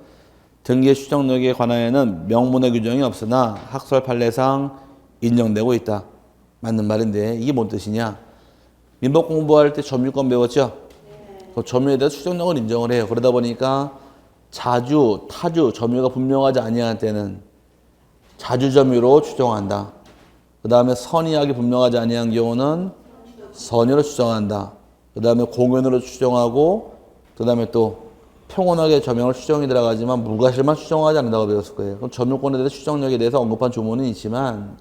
등기의 추정력에 관하여는 명문의 규정이 없으나 학설 판례상 인정되고 있다. 맞는 말인데 이게 뭔 뜻이냐. 민법 공부할 때 점유권 배웠죠? 그 점유에 대해서 추정력을 인정을 해요. 그러다 보니까 자주, 타주, 점유가 분명하지 아니할 때는 자주 점유로 추정한다. 그 다음에 선의하게 분명하지 아니한 경우는 선의로 추정한다. 그 다음에 공연으로 추정하고, 그 다음에 또 평온하게 점유를 추정이 들어가지만 무과실만 추정하지 않는다고 배웠을 거예요. 그럼 점유권에 대해서 추정력에 대해서 언급한 조문은 있지만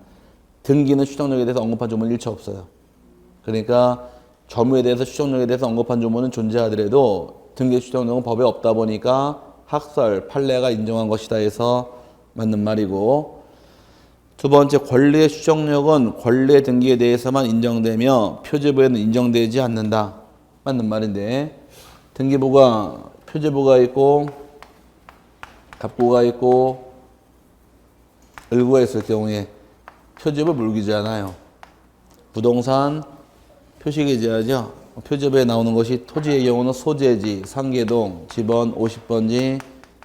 등기는 추정력에 대해서 언급한 조문은 일체 없어요. 그러니까 점유에 대해서 추정력에 대해서 언급한 조문은 존재하더라도 등기 추정력은 법에 없다 보니까 학설, 판례가 인정한 것이다 해서 맞는 말이고, 두 번째 권리의 추정력은 권리의 등기에 대해서만 인정되며 표제부에는 인정되지 않는다. 맞는 말인데 등기부가 표제부가 있고 갑부가 있고 을구가 있을 경우에 표제부 물기잖아요. 부동산 표시계좌죠. 표제부에 나오는 것이 토지의 경우는 소재지, 상계동, 집원 50번지,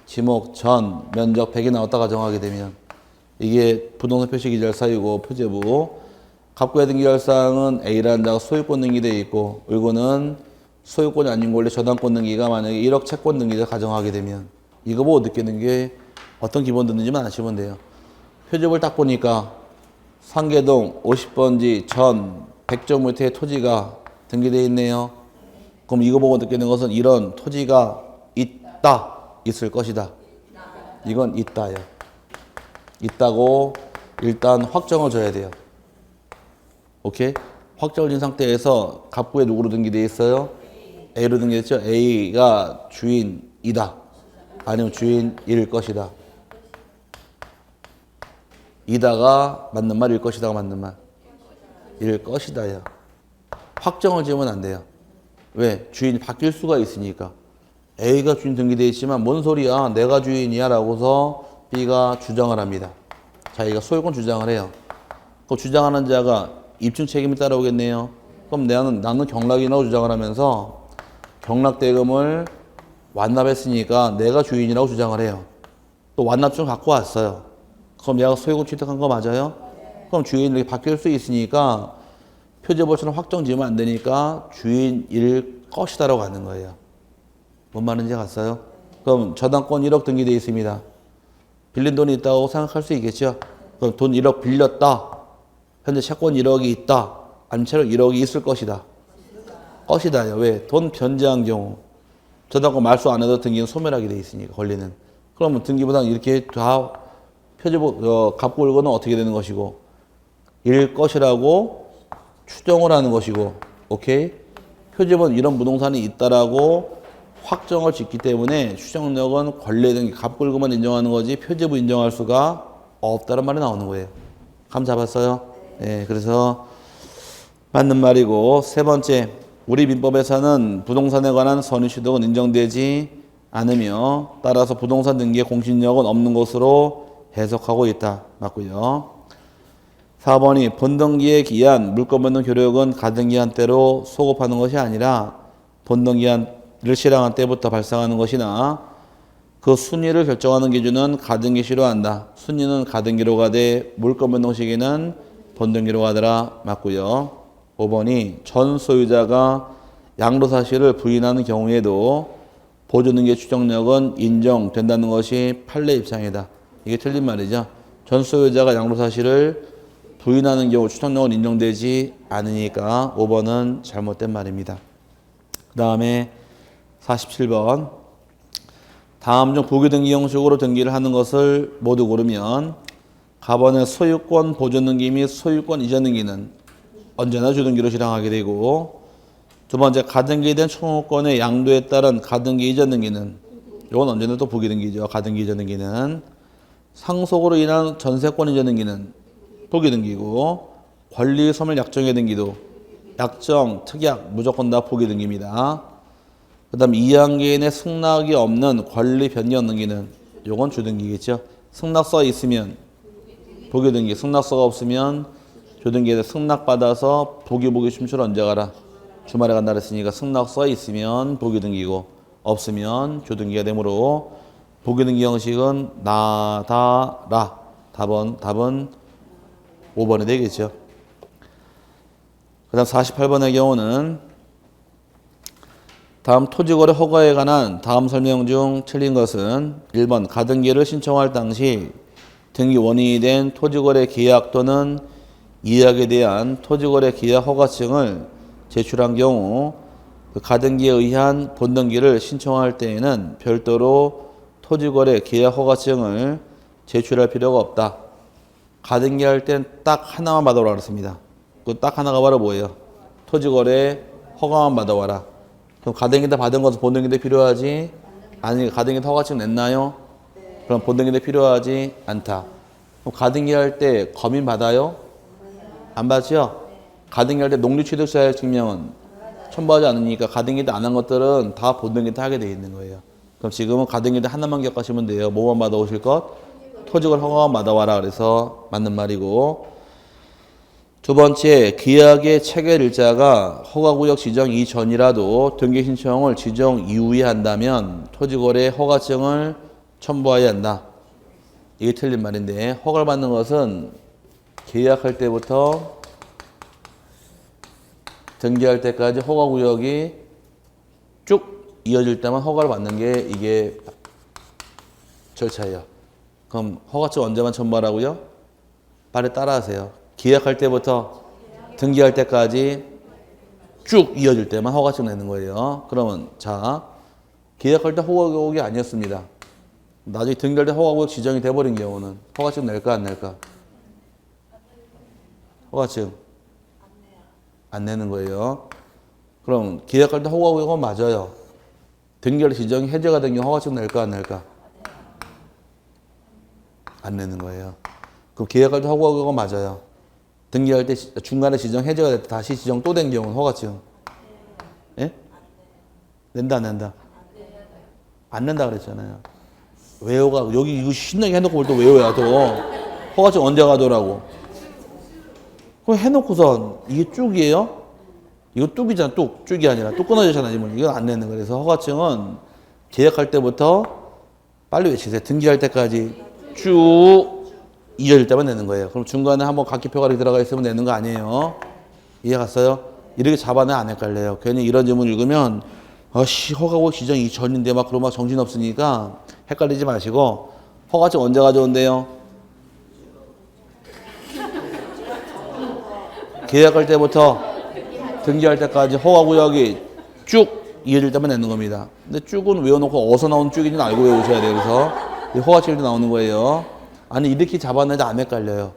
지목, 전, 면적 100이 나왔다 가정하게 되면 이게 부동산 표시계절사이고 표제부. 갑구의 등기결사항은 A라는 자가 소유권 등기되어 있고 을구는 소유권이 아닌 권리 저당권 등기가 만약에 1억 채권 등기를 가정하게 되면 이거 보고 느끼는 게 어떤 기본 듣는지만 아시면 돼요. 표제부를 딱 보니까 상계동 50번지 전 100.5의 토지가 등기되어 있네요. 그럼 이거 보고 느끼는 것은 이런 토지가 있다, 있을 것이다. 이건 있다예요. 있다고 일단 확정을 줘야 돼요. 오케이? 확정을 준 상태에서 갑부에 누구로 등기되어 있어요? A로 등기됐죠? A가 주인이다. 아니면 주인일 것이다. 이다가 맞는 말, 일 것이다가 맞는 말. 일 것이다요. 확정을 지으면 안 돼요. 왜? 주인이 바뀔 수가 있으니까. A가 주인 등기되어 있지만 뭔 소리야? 내가 주인이야 라고서 B가 주장을 합니다. 자기가 소유권 주장을 해요. 그 주장하는 자가 입증 책임이 따라오겠네요. 그럼 나는 경락이라고 주장을 하면서 경락대금을 완납했으니까 내가 주인이라고 주장을 해요. 또 완납증 갖고 왔어요. 그럼 내가 소유권 취득한 거 맞아요? 그럼 주인이 바뀔 수 있으니까 표제부처럼 확정 지으면 안 되니까 주인일 것이다라고 하는 거예요. 뭔 말인지 갔어요? 그럼 저당권 1억 등기되어 있습니다. 빌린 돈이 있다고 생각할 수 있겠죠? 그럼 돈 1억 빌렸다. 현재 채권 1억이 있다. 아니면 채권 1억이 있을 것이다. 것이다요. 왜? 돈 변제한 경우. 저당권 말소 안 해도 등기는 소멸하게 돼 있으니까 권리는. 그러면 등기부상 이렇게 다 표제부 갑고 을고는 어떻게 되는 것이고 일 것이라고 추정을 하는 것이고, 오케이? 표제부는 이런 부동산이 있다라고 확정을 짓기 때문에 추정력은 권리 등기 갑고 을고만 인정하는 거지 표제부 인정할 수가 없다는 말이 나오는 거예요. 감 잡았어요? 네, 그래서 맞는 말이고, 세 번째 우리 민법에서는 부동산에 관한 선의 취득은 인정되지 않으며 따라서 부동산 등기의 공신력은 없는 것으로 해석하고 있다. 맞고요. 4번이 본등기에 기한 물권변동 효력은 가등기한 때로 소급하는 것이 아니라 본등기한을 실행한 때부터 발생하는 것이나 그 순위를 결정하는 기준은 가등기 시로 한다. 순위는 가등기로 가되 물권변동 시기는 본등기로 가더라. 맞고요. 5번이 전 소유자가 양도사실을 부인하는 경우에도 보존등기의 추정력은 인정된다는 것이 판례 입장이다. 이게 틀린 말이죠. 전 소유자가 양도사실을 부인하는 경우 추정력은 인정되지 않으니까 5번은 잘못된 말입니다. 그 다음에 47번 다음 중 부기등기 형식으로 등기를 하는 것을 모두 고르면 가번의 소유권 보존등기 및 소유권 이전등기는 언제나 주등기로 실행하게 되고 두 번째 가등기된 청구권의 양도에 따른 가등기 이전등기는 이건 언제나 또 부기등기죠. 가등기 이전등기는 상속으로 인한 전세권 이전등기는 부기등기고 권리 소멸 약정의 등기도 약정, 특약, 무조건 다 부기등기입니다. 그 다음 이양개인의 승낙이 없는 권리 변경 등기는 요건 주등기겠죠. 승낙서가 있으면 부기등기, 승낙서가 없으면 주등기에서 승낙받아서 부기 춤출 언제 가라? 주말에 간다 그랬으니까 승낙서가 있으면 부기등기고 없으면 주등기가 되므로 부기등기 형식은 나다라. 답은 5번이 되겠죠. 그 다음 48번의 경우는 다음 토지거래 허가에 관한 다음 설명 중 틀린 것은 1번 가등기를 신청할 당시 등기 원인이 된 토지거래 계약 또는 이약에 대한 토지거래 계약 허가증을 제출한 경우 그 가등기에 의한 본등기를 신청할 때에는 별도로 토지거래 계약 허가증을 제출할 필요가 없다. 가등기 할 땐 딱 하나만 받아오라 그랬습니다. 그 딱 하나가 바로 뭐예요? 토지거래 허가만 받아와라. 그럼 가등기 때 받은 것은 본등기 때 필요하지? 아니 가등기 때 허가증 냈나요? 그럼 본등기 때 필요하지 않다. 그럼 가등기 할 때 검인 받아요? 안 받죠? 가등기 할 때 농지취득자 증명은 첨부하지 않으니까 가등기 때 안 한 것들은 다 본등기 때 하게 돼 있는 거예요. 그럼 지금은 가등기 때 하나만 기억하시면 돼요. 뭐만 받아오실 것? 토지거래 허가만 받아와라. 그래서 맞는 말이고 두 번째 계약의 체결일자가 허가구역 지정 이전이라도 등기 신청을 지정 이후에 한다면 토지거래 허가증을 첨부해야 한다. 이게 틀린 말인데 허가를 받는 것은 계약할 때부터 등기할 때까지 허가구역이 쭉 이어질 때만 허가를 받는 게 이게 절차예요. 그럼 허가증 언제만 첨부하라고요? 빨리 따라하세요. 계약할 때부터 등기할 때까지 쭉 이어질 때만 허가증 내는 거예요. 그러면 자 계약할 때 허가구역이 아니었습니다. 나중에 등기할 때 허가구역 지정이 돼버린 경우는 허가증 낼까 안 낼까? 허가증 안 내는 거예요. 그럼 계약할 때 허가구역은 맞아요. 등기할 때 지정이 해제가 된 경우 허가증 낼까 안 낼까? 안 내는 거예요. 그럼 계약할 때 허가구역은 맞아요. 등기할 때 중간에 지정 해제가 됐다 다시 지정 또 된 경우는 허가증 예? 낸다 안 낸다? 안 낸다 그랬잖아요. 왜요가 여기 이거 신나게 해놓고 뭘 또 왜요야 또 허가증 언제 가더라고. 그럼 해놓고선 이게 쭉이에요? 이거 뚝이잖아. 쭉이 아니라 뚝 끊어지잖아. 이건 안 내는 거예요. 그래서 허가증은 계약할 때부터 빨리 외치세요. 등기할 때까지 쭉 이어질 때만 내는 거예요. 그럼 중간에 한번 각기표가 들어가 있으면 내는 거 아니에요. 이해 갔어요? 이렇게 잡아내 안 헷갈려요. 괜히 이런 질문 읽으면 허가구역 지정 이전인데 막 그러면 막 정신없으니까 헷갈리지 마시고 허가증 언제 가져온대요? 계약할 때부터 등기할 때까지 허가구역이 쭉 이어질 때만 내는 겁니다. 근데 쭉은 외워놓고 어디서 나온 쭉인지는 알고 외우셔야 돼요. 그래서 허가증일 나오는 거예요. 아니 이렇게 잡아내도 안 헷갈려요.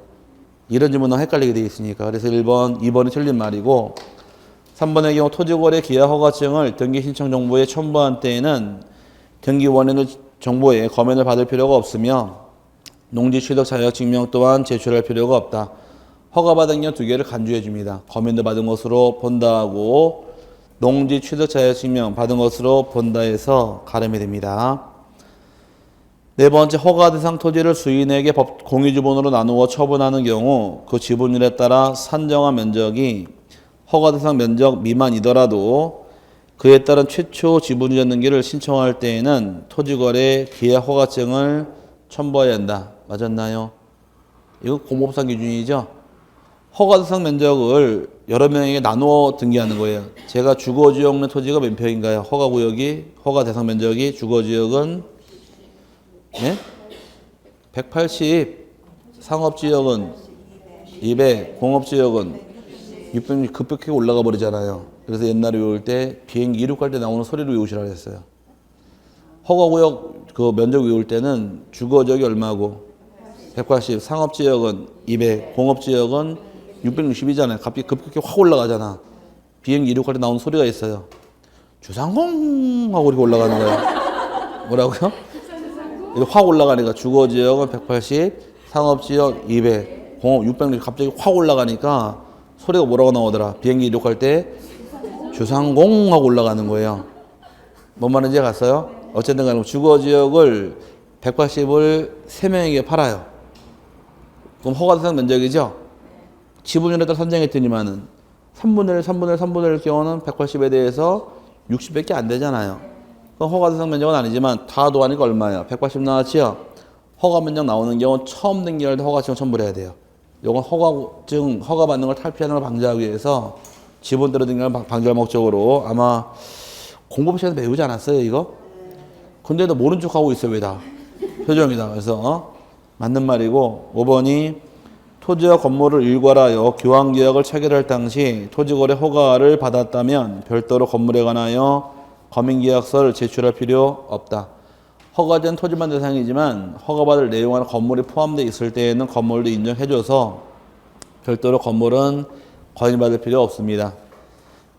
이런 질문은 헷갈리게 돼 있으니까. 그래서 1번, 2번이 틀린 말이고 3번의 경우 토지거래 계약 허가증을 등기 신청 정보에 첨부한 때에는 등기 원인을 정보에 검연을 받을 필요가 없으며 농지취득 자격증명 또한 제출할 필요가 없다. 허가받은 경우 두 개를 간주해 줍니다. 검연도 받은 것으로 본다 하고 농지 취득 자격증명 받은 것으로 본다 해서 가름이 됩니다. 네 번째, 허가 대상 토지를 주인에게 공유지분으로 나누어 처분하는 경우 그 지분율에 따라 산정한 면적이 허가 대상 면적 미만이더라도 그에 따른 최초 지분율 등기를 신청할 때에는 토지거래 계약 허가증을 첨부해야 한다. 맞았나요? 이거 공법상 기준이죠. 허가 대상 면적을 여러 명에게 나누어 등기하는 거예요. 제가 주거지역 내 토지가 몇 평인가요? 허가 대상 면적이 주거지역은 네? 180, 상업지역은 200, 공업지역은 600 급격하게 올라가 버리잖아요. 그래서 옛날에 외울 때 비행기 이륙할 때 나오는 소리로 외우시라고 했어요. 허가구역 그 면적 외울 때는 주거지역이 얼마고 180, 상업지역은 200, 공업지역은 660이잖아요. 갑자기 급격하게 확 올라가잖아. 비행기 이륙할 때 나오는 소리가 있어요. 주상공 하고 이렇게 올라가는 거야. 뭐라고요? 이렇게 확 올라가니까 주거지역은 180, 상업지역 200, 공업 600 갑자기 확 올라가니까 소리가 뭐라고 나오더라. 비행기 이륙할 때 주상공 하고 올라가는 거예요. 뭔 말인지 갔어요? 어쨌든 간에 주거지역을 180을 3명에게 팔아요. 그럼 허가대상 면적이죠? 지분율에 따라 산정했더니만은 3분의 1, 3분의 1, 3분의 1 경우는 180에 대해서 60밖에 안 되잖아요. 그럼 허가대상 면적은 아니지만 다 더하니까 얼마예요? 180 나왔지요? 허가 면적 나오는 경우 처음 등기할 때 허가증을 첨부를 해야 돼요. 이건 허가 받는 걸 탈피하는 걸 방지하기 위해서 지분대로 등기를 방지할 목적으로 아마 공법 시간에 배우지 않았어요, 이거? 근데도 모른 척 하고 있어요, 왜 다? 표정이다. 그래서 맞는 말이고 5번이 토지와 건물을 일괄하여 교환계약을 체결할 당시 토지거래 허가를 받았다면 별도로 건물에 관하여 검인계약서를 제출할 필요 없다. 허가된 토지만 대상이지만 허가받을 내용하는 건물이 포함되어 있을 때에는 건물도 인정해줘서 별도로 건물은 검인받을 필요 없습니다.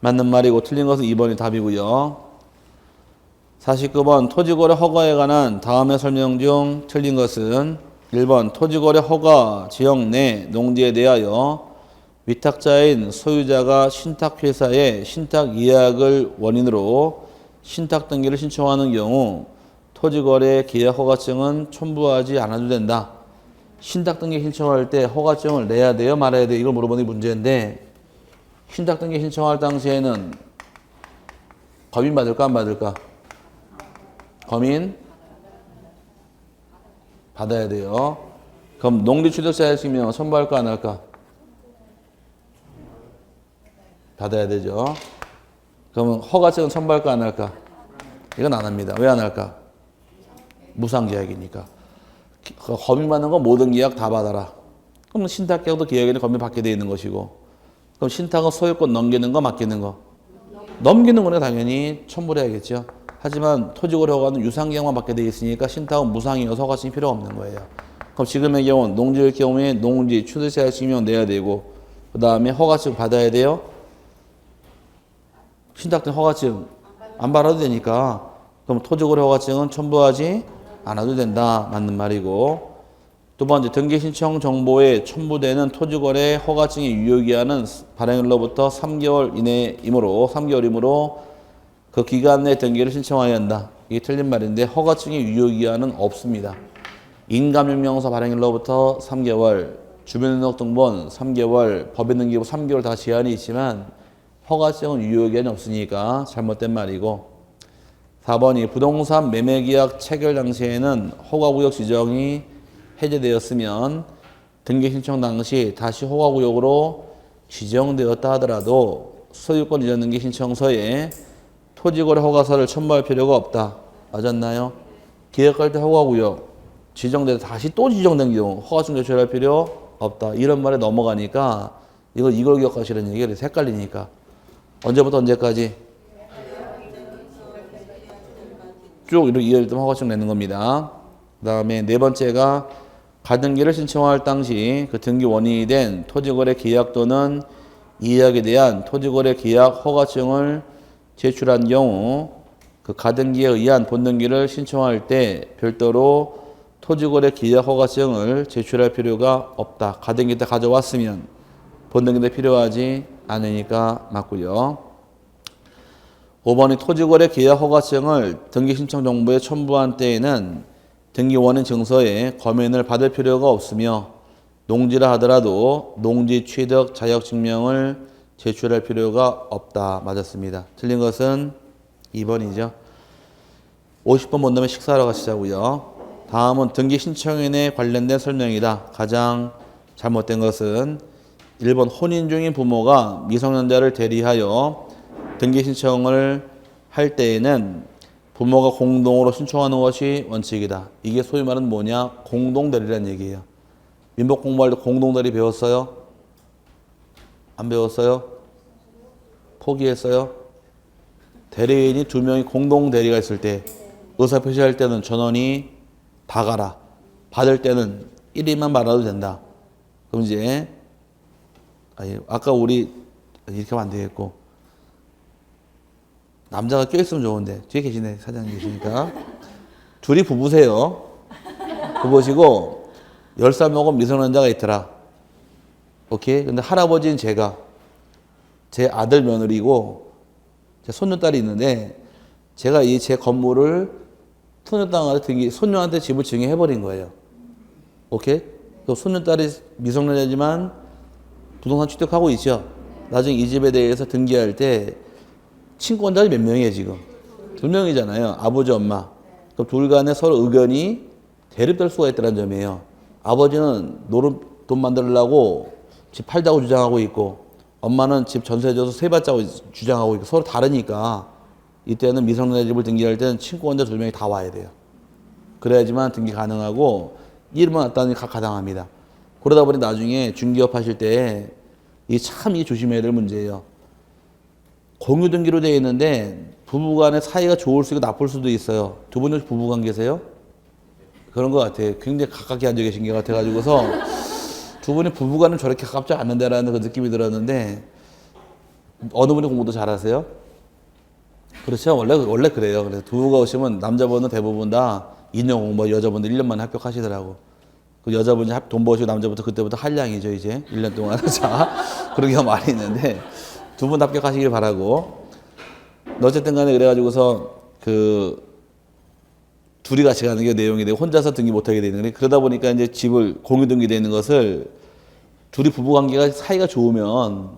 맞는 말이고 틀린 것은 2번이 답이고요. 49번 토지거래 허가에 관한 다음의 설명 중 틀린 것은 1번 토지거래 허가 지역 내 농지에 대하여 위탁자인 소유자가 신탁회사에 신탁 예약을 원인으로 신탁 등기를 신청하는 경우 토지거래 계약 허가증은 첨부하지 않아도 된다. 신탁 등기 신청할 때 허가증을 내야 돼요? 말아야 돼요? 이걸 물어보는 게 문제인데 신탁 등기 신청할 당시에는 검인 받을까 안 받을까? 검인 받아야 돼요. 그럼 농지 취득자였으면 첨부할까 안 할까? 받아야 되죠. 그러면 허가증은 첨부할까 안 할까? 이건 안 합니다. 왜 안 할까? 무상계약이니까. 검인 받는 건 모든 계약 다 받아라. 그럼 신탁계약도 계약에는 검인 받게 돼 있는 것이고 그럼 신탁은 소유권 넘기는 거 맡기는 거? 넘기는 거는 당연히 첨부를 해야겠죠. 하지만 토지거래 허가는 유상계약만 받게 돼 있으니까 신탁은 무상이어서 허가증이 필요 없는 거예요. 그럼 지금의 경우는 농지일 경우에 농지 취득자 증명 내야 되고 그 다음에 허가증 받아야 돼요. 신탁된 허가증 안 받아도 되니까 그럼 토지거래 허가증은 첨부하지 않아도 된다. 맞는 말이고 두 번째 등기 신청 정보에 첨부되는 토지거래 허가증의 유효기한은 발행일로부터 3개월 이내이므로 그 기간 내 등기를 신청해야 한다. 이게 틀린 말인데 허가증의 유효기한은 없습니다. 인감증명서 발행일로부터 3개월, 주민등록등본 3개월, 법인등기부 3개월 다 제한이 있지만 허가증은 유효기한이 없으니까 잘못된 말이고 4번이 부동산 매매계약 체결 당시에는 허가구역 지정이 해제되었으면 등기 신청 당시 다시 허가구역으로 지정되었다 하더라도 소유권 이전 등기 신청서에 토지거래 허가서를 첨부할 필요가 없다. 맞았나요? 계약할 때 허가구역 지정돼서 다시 또 지정된 경우 허가증 제출할 필요 없다. 이런 말에 넘어가니까 이걸 기억하시는 얘기가 헷갈리니까 언제부터 언제까지? 쭉 이렇게 이해를 좀 허가증 내는 겁니다. 그 다음에 네 번째가 가등기를 신청할 당시 그 등기 원인이 된 토지거래 계약 또는 이약에 대한 토지거래 계약 허가증을 제출한 경우 그 가등기에 의한 본등기를 신청할 때 별도로 토지거래 계약 허가증을 제출할 필요가 없다. 가등기 때 가져왔으면 본등기 때 필요하지 않으니까 맞고요. 5번이 토지거래 계약 허가증을 등기 신청 정보에 첨부한 때에는 등기 원인 증서에 검인을 받을 필요가 없으며 농지라 하더라도 농지 취득 자격 증명을 제출할 필요가 없다. 맞았습니다. 틀린 것은 2번이죠. 50번 본 다음에 식사하러 가시자고요. 다음은 등기 신청인에 관련된 설명이다. 가장 잘못된 것은 1번 혼인 중인 부모가 미성년자를 대리하여 등기 신청을 할 때에는 부모가 공동으로 신청하는 것이 원칙이다. 이게 소위 말하는 뭐냐? 공동대리라는 얘기예요. 민법 공부할 때 공동대리 배웠어요? 안 배웠어요? 포기했어요? 대리인이 2명이 공동대리가 있을 때 의사표시할 때는 전원이 다 가라. 받을 때는 1인만 받아도 된다. 그럼 이제 아까 우리 이렇게 하면 안 되겠고 남자가 껴있으면 좋은데 뒤에 계시네. 사장님 계시니까 둘이 부부세요. 부부시고 10살 먹은 미성년자가 있더라. 오케이? 근데 할아버지는 제가 제 아들 며느리고 제 손녀딸이 있는데 제가 이 제 건물을 손녀딸한테 손녀한테 집을 증여해버린 거예요. 오케이? 그 손녀딸이 미성년자지만 부동산 취득하고 있죠. 나중에 이 집에 대해서 등기할 때 친권자들이 몇 명이에요, 지금? 2명이잖아요. 아버지, 엄마. 그럼 둘 간에 서로 의견이 대립될 수가 있다는 점이에요. 아버지는 돈 만들려고 집 팔자고 주장하고 있고, 엄마는 집 전세줘서 세받자고 주장하고 있고, 서로 다르니까, 이때는 미성년자 집을 등기할 때는 친권자 2명이 다 와야 돼요. 그래야지만 등기 가능하고, 이름은 왔다니 가당합니다. 그러다 보니 나중에 중개업 하실 때, 이게 조심해야 될 문제예요. 공유 등기로 되어 있는데 부부간의 사이가 좋을 수도 있고 나쁠 수도 있어요. 두 분이 부부 관계세요? 그런 것 같아요. 굉장히 가깝게 앉아 계신 것 같아가지고서 두 분이 부부간은 저렇게 가깝지 않는다라는 그 느낌이 들었는데 어느 분이 공부도 잘하세요? 그렇죠. 원래 그래요. 그래서 부부가 오시면 남자분은 대부분 다 2년 공부, 여자분들 1년 만에 합격하시더라고. 그 여자분이 돈 버시고 남자부터 그때부터 한량이죠, 이제. 1년 동안. 자, 그런 경우가 많이 있는데, 두 분 합격하시길 바라고. 어쨌든 간에 그래가지고서, 둘이 같이 가는 게 내용이 되고, 혼자서 등기 못하게 되는 거예요. 그러다 보니까 이제 집을 공유 등기되는 것을, 둘이 부부 관계가 사이가 좋으면,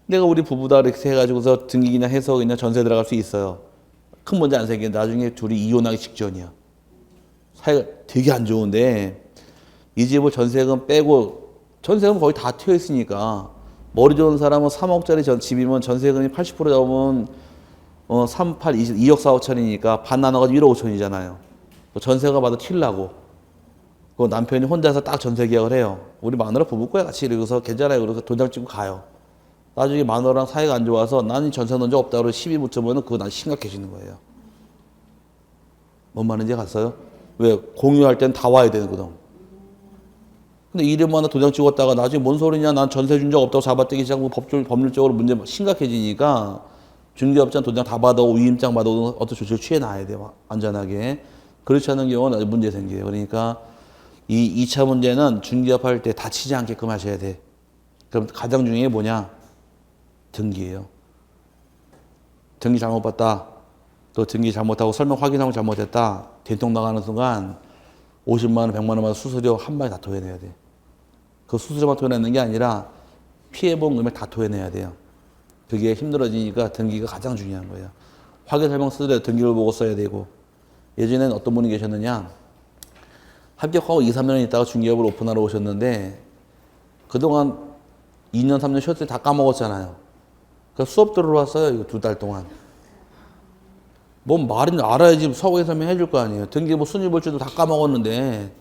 내가 우리 부부다 이렇게 해가지고서 등기 그냥 해서 그냥 전세 들어갈 수 있어요. 큰 문제 안 생기는데, 나중에 둘이 이혼하기 직전이야. 사이가 되게 안 좋은데, 이 집을 전세금 빼고 전세금 거의 다 튀어 있으니까 머리 좋은 사람은 3억짜리 집이면 전세금이 80% 잡으면 3, 8, 20, 2억 4, 5천이니까 반 나눠가지고 1억 5천이잖아요. 전세가 받아 튀려고. 그 남편이 혼자서 딱 전세 계약을 해요. 우리 마누라 부부 거야 같이 이러고서 괜찮아요. 그래서 도장 찍고 가요. 나중에 마누라랑 사이가 안 좋아서 나는 전세 넣은 적 없다고 시비 붙여보면 그거 난 심각해지는 거예요. 뭔 말인지 갔어요? 왜? 공유할 땐 다 와야 되거든. 근데 이름 하나 도장 찍었다가 나중에 뭔 소리냐, 난 전세 준 적 없다고 잡아떼기 시작하고 법률적으로 문제 심각해지니까 중개업자 도장 다 받아오고 위임장 받아오고 어떤 조치를 취해놔야 돼요. 안전하게. 그렇지 않은 경우는 문제 생겨요. 그러니까 이 2차 문제는 중개업 할 때 다치지 않게끔 하셔야 돼. 그럼 가장 중요한 게 뭐냐? 등기예요. 등기 잘못 봤다. 또 등기 잘못하고 설명 확인하고 잘못했다. 된통 나가는 순간 50만 원, 100만 원마다 수수료 한 방에 다 토해내야 돼. 그 수수료만 토해내는 게 아니라 피해본 금액 다 토해내야 돼요. 그게 힘들어지니까 등기가 가장 중요한 거예요. 확인 설명 쓰더라도 등기를 보고 써야 되고. 예전에는 어떤 분이 계셨느냐. 합격하고 2, 3년 있다가 중개업을 오픈하러 오셨는데 그동안 2년, 3년 쉬었을 때 다 까먹었잖아요. 그러니까 수업 들어왔어요. 이거 2달 동안. 뭔 말인지 알아야지 서구에 설명해 줄 거 아니에요. 등기 순위볼줄도 다 까먹었는데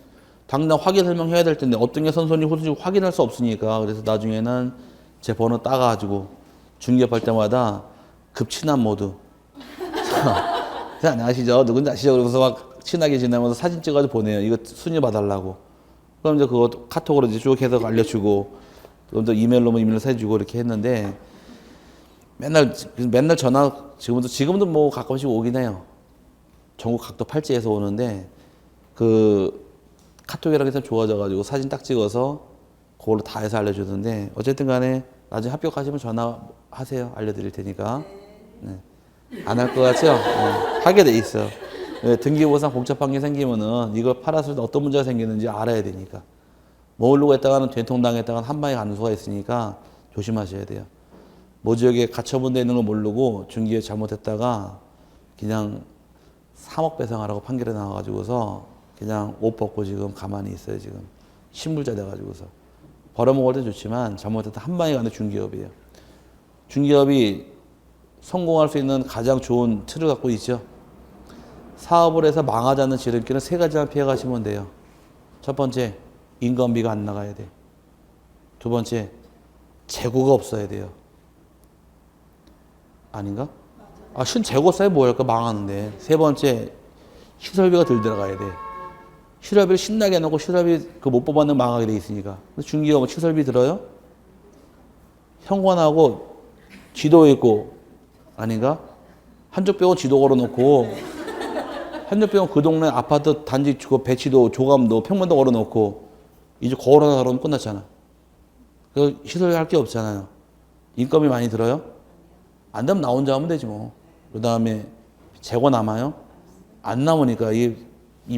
당장 확인 설명해야 될 텐데 어떤 게 선순위 호순위 확인할 수 없으니까 그래서 나중에는 제 번호 따가지고 중개업할 때마다 급친한 모드. 안녕하시죠? 누군지 아시죠? 그러면서 막 친하게 지내면서 사진 찍어서 보내요. 이거 순위 봐달라고. 그럼 이제 그거 카톡으로 이제 쭉 해서 알려주고 또 이메일로 해주고 이렇게 했는데 맨날 전화, 지금도 뭐 가끔씩 오긴 해요. 전국 각도 팔찌에서 오는데, 카톡이랑 해서 좋아져가지고 사진 딱 찍어서 그걸로 다 해서 알려주던데, 어쨌든 간에 나중에 합격하시면 전화하세요. 알려드릴 테니까. 네. 안 할 것 같죠? 하게 돼 있어. 등기부상 복잡한 게 생기면은 이걸 팔았을 때 어떤 문제가 생기는지 알아야 되니까. 모르고 했다가는 된통당했다가는 한 방에 가는 수가 있으니까 조심하셔야 돼요. 모지역에 가처분되어 있는 걸 모르고 중개에 잘못했다가 그냥 3억 배상하라고 판결이 나와가지고서 그냥 옷 벗고 지금 가만히 있어요. 지금 신불자 돼가지고서 벌어먹을 때 좋지만 잘못했다 한 방에 가는 중개업이에요. 중개업이 성공할 수 있는 가장 좋은 틀을 갖고 있죠. 사업을 해서 망하지 않는 지름길은 세 가지만 피해가시면 돼요. 첫 번째, 인건비가 안 나가야 돼. 두 번째, 재고가 없어야 돼요. 아닌가? 재고 쌓여 뭐 할까? 망하는데. 세 번째, 시설비가 덜 들어가야 돼. 시설비를 신나게 해놓고 시설비 못 뽑았는 망하게 돼 있으니까. 근데 중개업은 시설비 들어요? 현관하고 지도 있고, 아닌가? 한쪽 벽은 지도 걸어놓고, 한쪽 벽은 그 동네 아파트 단지 배치도, 조감도, 평면도 걸어놓고, 이제 거울 하나 걸어놓으면 끝났잖아. 그 시설비 할 게 없잖아요. 인건비 많이 들어요? 안 되면 나 혼자 하면 되지 뭐. 그 다음에 재고 남아요? 안 남으니까 이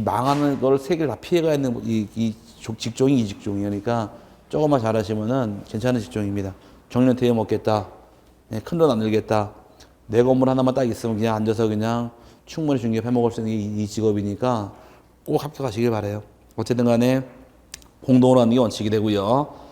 망하는 걸 세 개를 다 피해가 있는 이 직종이 이 직종이니까 조금만 잘하시면은 괜찮은 직종입니다. 정년 퇴임 먹겠다. 큰 돈 안 들겠다. 내 건물 하나만 딱 있으면 그냥 앉아서 그냥 충분히 중개 해먹을 수 있는 이 직업이니까 꼭 합격하시길 바라요. 어쨌든 간에 공동으로 하는 게 원칙이 되고요.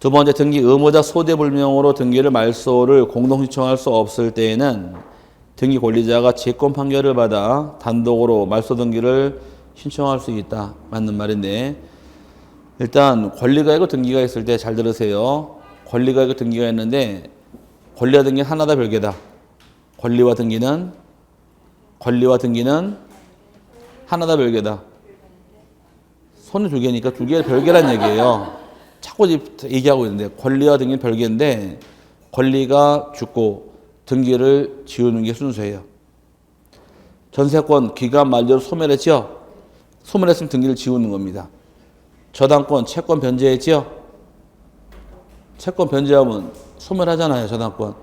두 번째, 등기 의무자 소재불명으로 등기를 말소를 공동 신청할 수 없을 때에는 등기 권리자가 재권 판결을 받아 단독으로 말소 등기를 신청할 수 있다. 맞는 말인데, 일단 권리가 있고 등기가 있을 때 잘 들으세요. 권리가 있고 등기가 있는데 권리와 등기는 하나다 별개다. 권리와 등기는 하나다 별개다. 손이 두 개니까 두 개 별개란 얘기예요. 자꾸 얘기하고 있는데 권리와 등기는 별개인데 권리가 죽고 등기를 지우는 게 순서예요. 전세권 기간 만료로 소멸했죠? 소멸했으면 등기를 지우는 겁니다. 저당권, 채권 변제했죠? 채권 변제하면 소멸하잖아요, 저당권.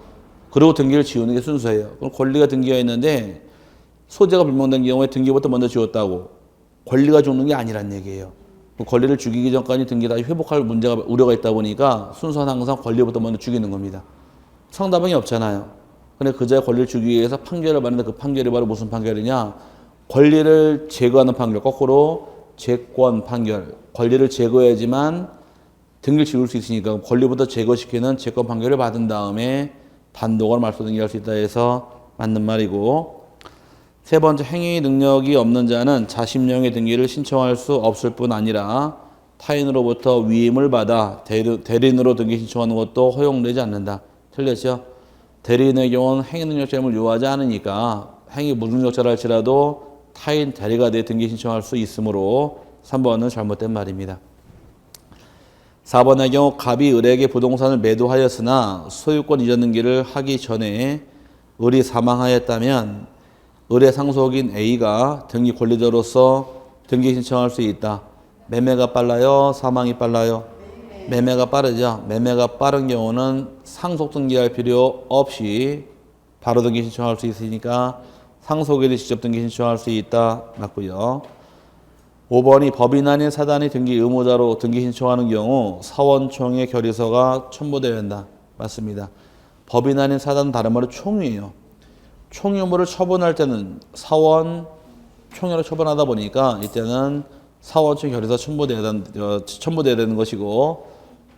그리고 등기를 지우는 게 순서예요. 그럼 권리가 등기가 있는데 소재가 불명된 경우에 등기부터 먼저 지웠다고 권리가 죽는 게 아니란 얘기예요. 권리를 죽이기 전까지 등기 다시 회복할 우려가 있다 보니까 순서는 항상 권리부터 먼저 죽이는 겁니다. 상대방이 없잖아요. 근데 그자의 권리를 주기 위해서 판결을 받는데 그 판결이 바로 무슨 판결이냐? 권리를 제거하는 판결, 거꾸로 재권 판결. 권리를 제거해야지만 등기를 지울 수 있으니까 권리부터 제거시키는 재권 판결을 받은 다음에 단독으로 말소 등기할 수 있다 해서 맞는 말이고, 세 번째, 행위 능력이 없는 자는 자심령의 등기를 신청할 수 없을 뿐 아니라 타인으로부터 위임을 받아 대리인으로 등기 신청하는 것도 허용되지 않는다. 틀렸죠? 대리인의 경우는 행위 능력자임을 요하지 않으니까 행위 무능력자라 할지라도 타인 대리가 내 등기 신청할 수 있으므로 3번은 잘못된 말입니다. 4번의 경우 갑이 을에게 부동산을 매도하였으나 소유권 이전 등기를 하기 전에 을이 사망하였다면 을의 상속인 A가 등기 권리자로서 등기 신청할 수 있다. 매매가 빨라요? 사망이 빨라요? 매매가 빠르죠. 매매가 빠른 경우는 상속 등기할 필요 없이 바로 등기 신청할 수 있으니까 상속일이 직접 등기 신청할 수 있다. 맞고요. 5번이 법인 아닌 사단이 등기 의무자로 등기 신청하는 경우 사원총회 결의서가 첨부되어야 한다. 맞습니다. 법인 아닌 사단은 다른 말로 총이에요. 총유무를 처분할 때는 사원 총회로 처분하다 보니까 이때는 사원총회 결의서 첨부되어야 되는 것이고,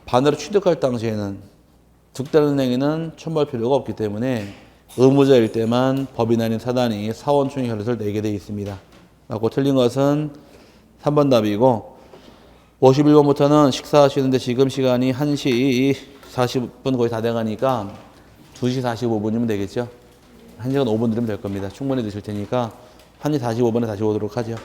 반대로 취득할 당시에는 득되는 행위는 첨부할 필요가 없기 때문에 의무자일 때만 법인 아닌 사단이 사원총회 결의서를 내게 되어 있습니다. 맞고 틀린 것은 3번 답이고, 51번부터는 식사하시는데 지금 시간이 1시 40분 거의 다 돼가니까 2시 45분이면 되겠죠. 1시간 5분 드리면 될 겁니다. 충분히 드실 테니까 1시 45분에 다시 오도록 하죠.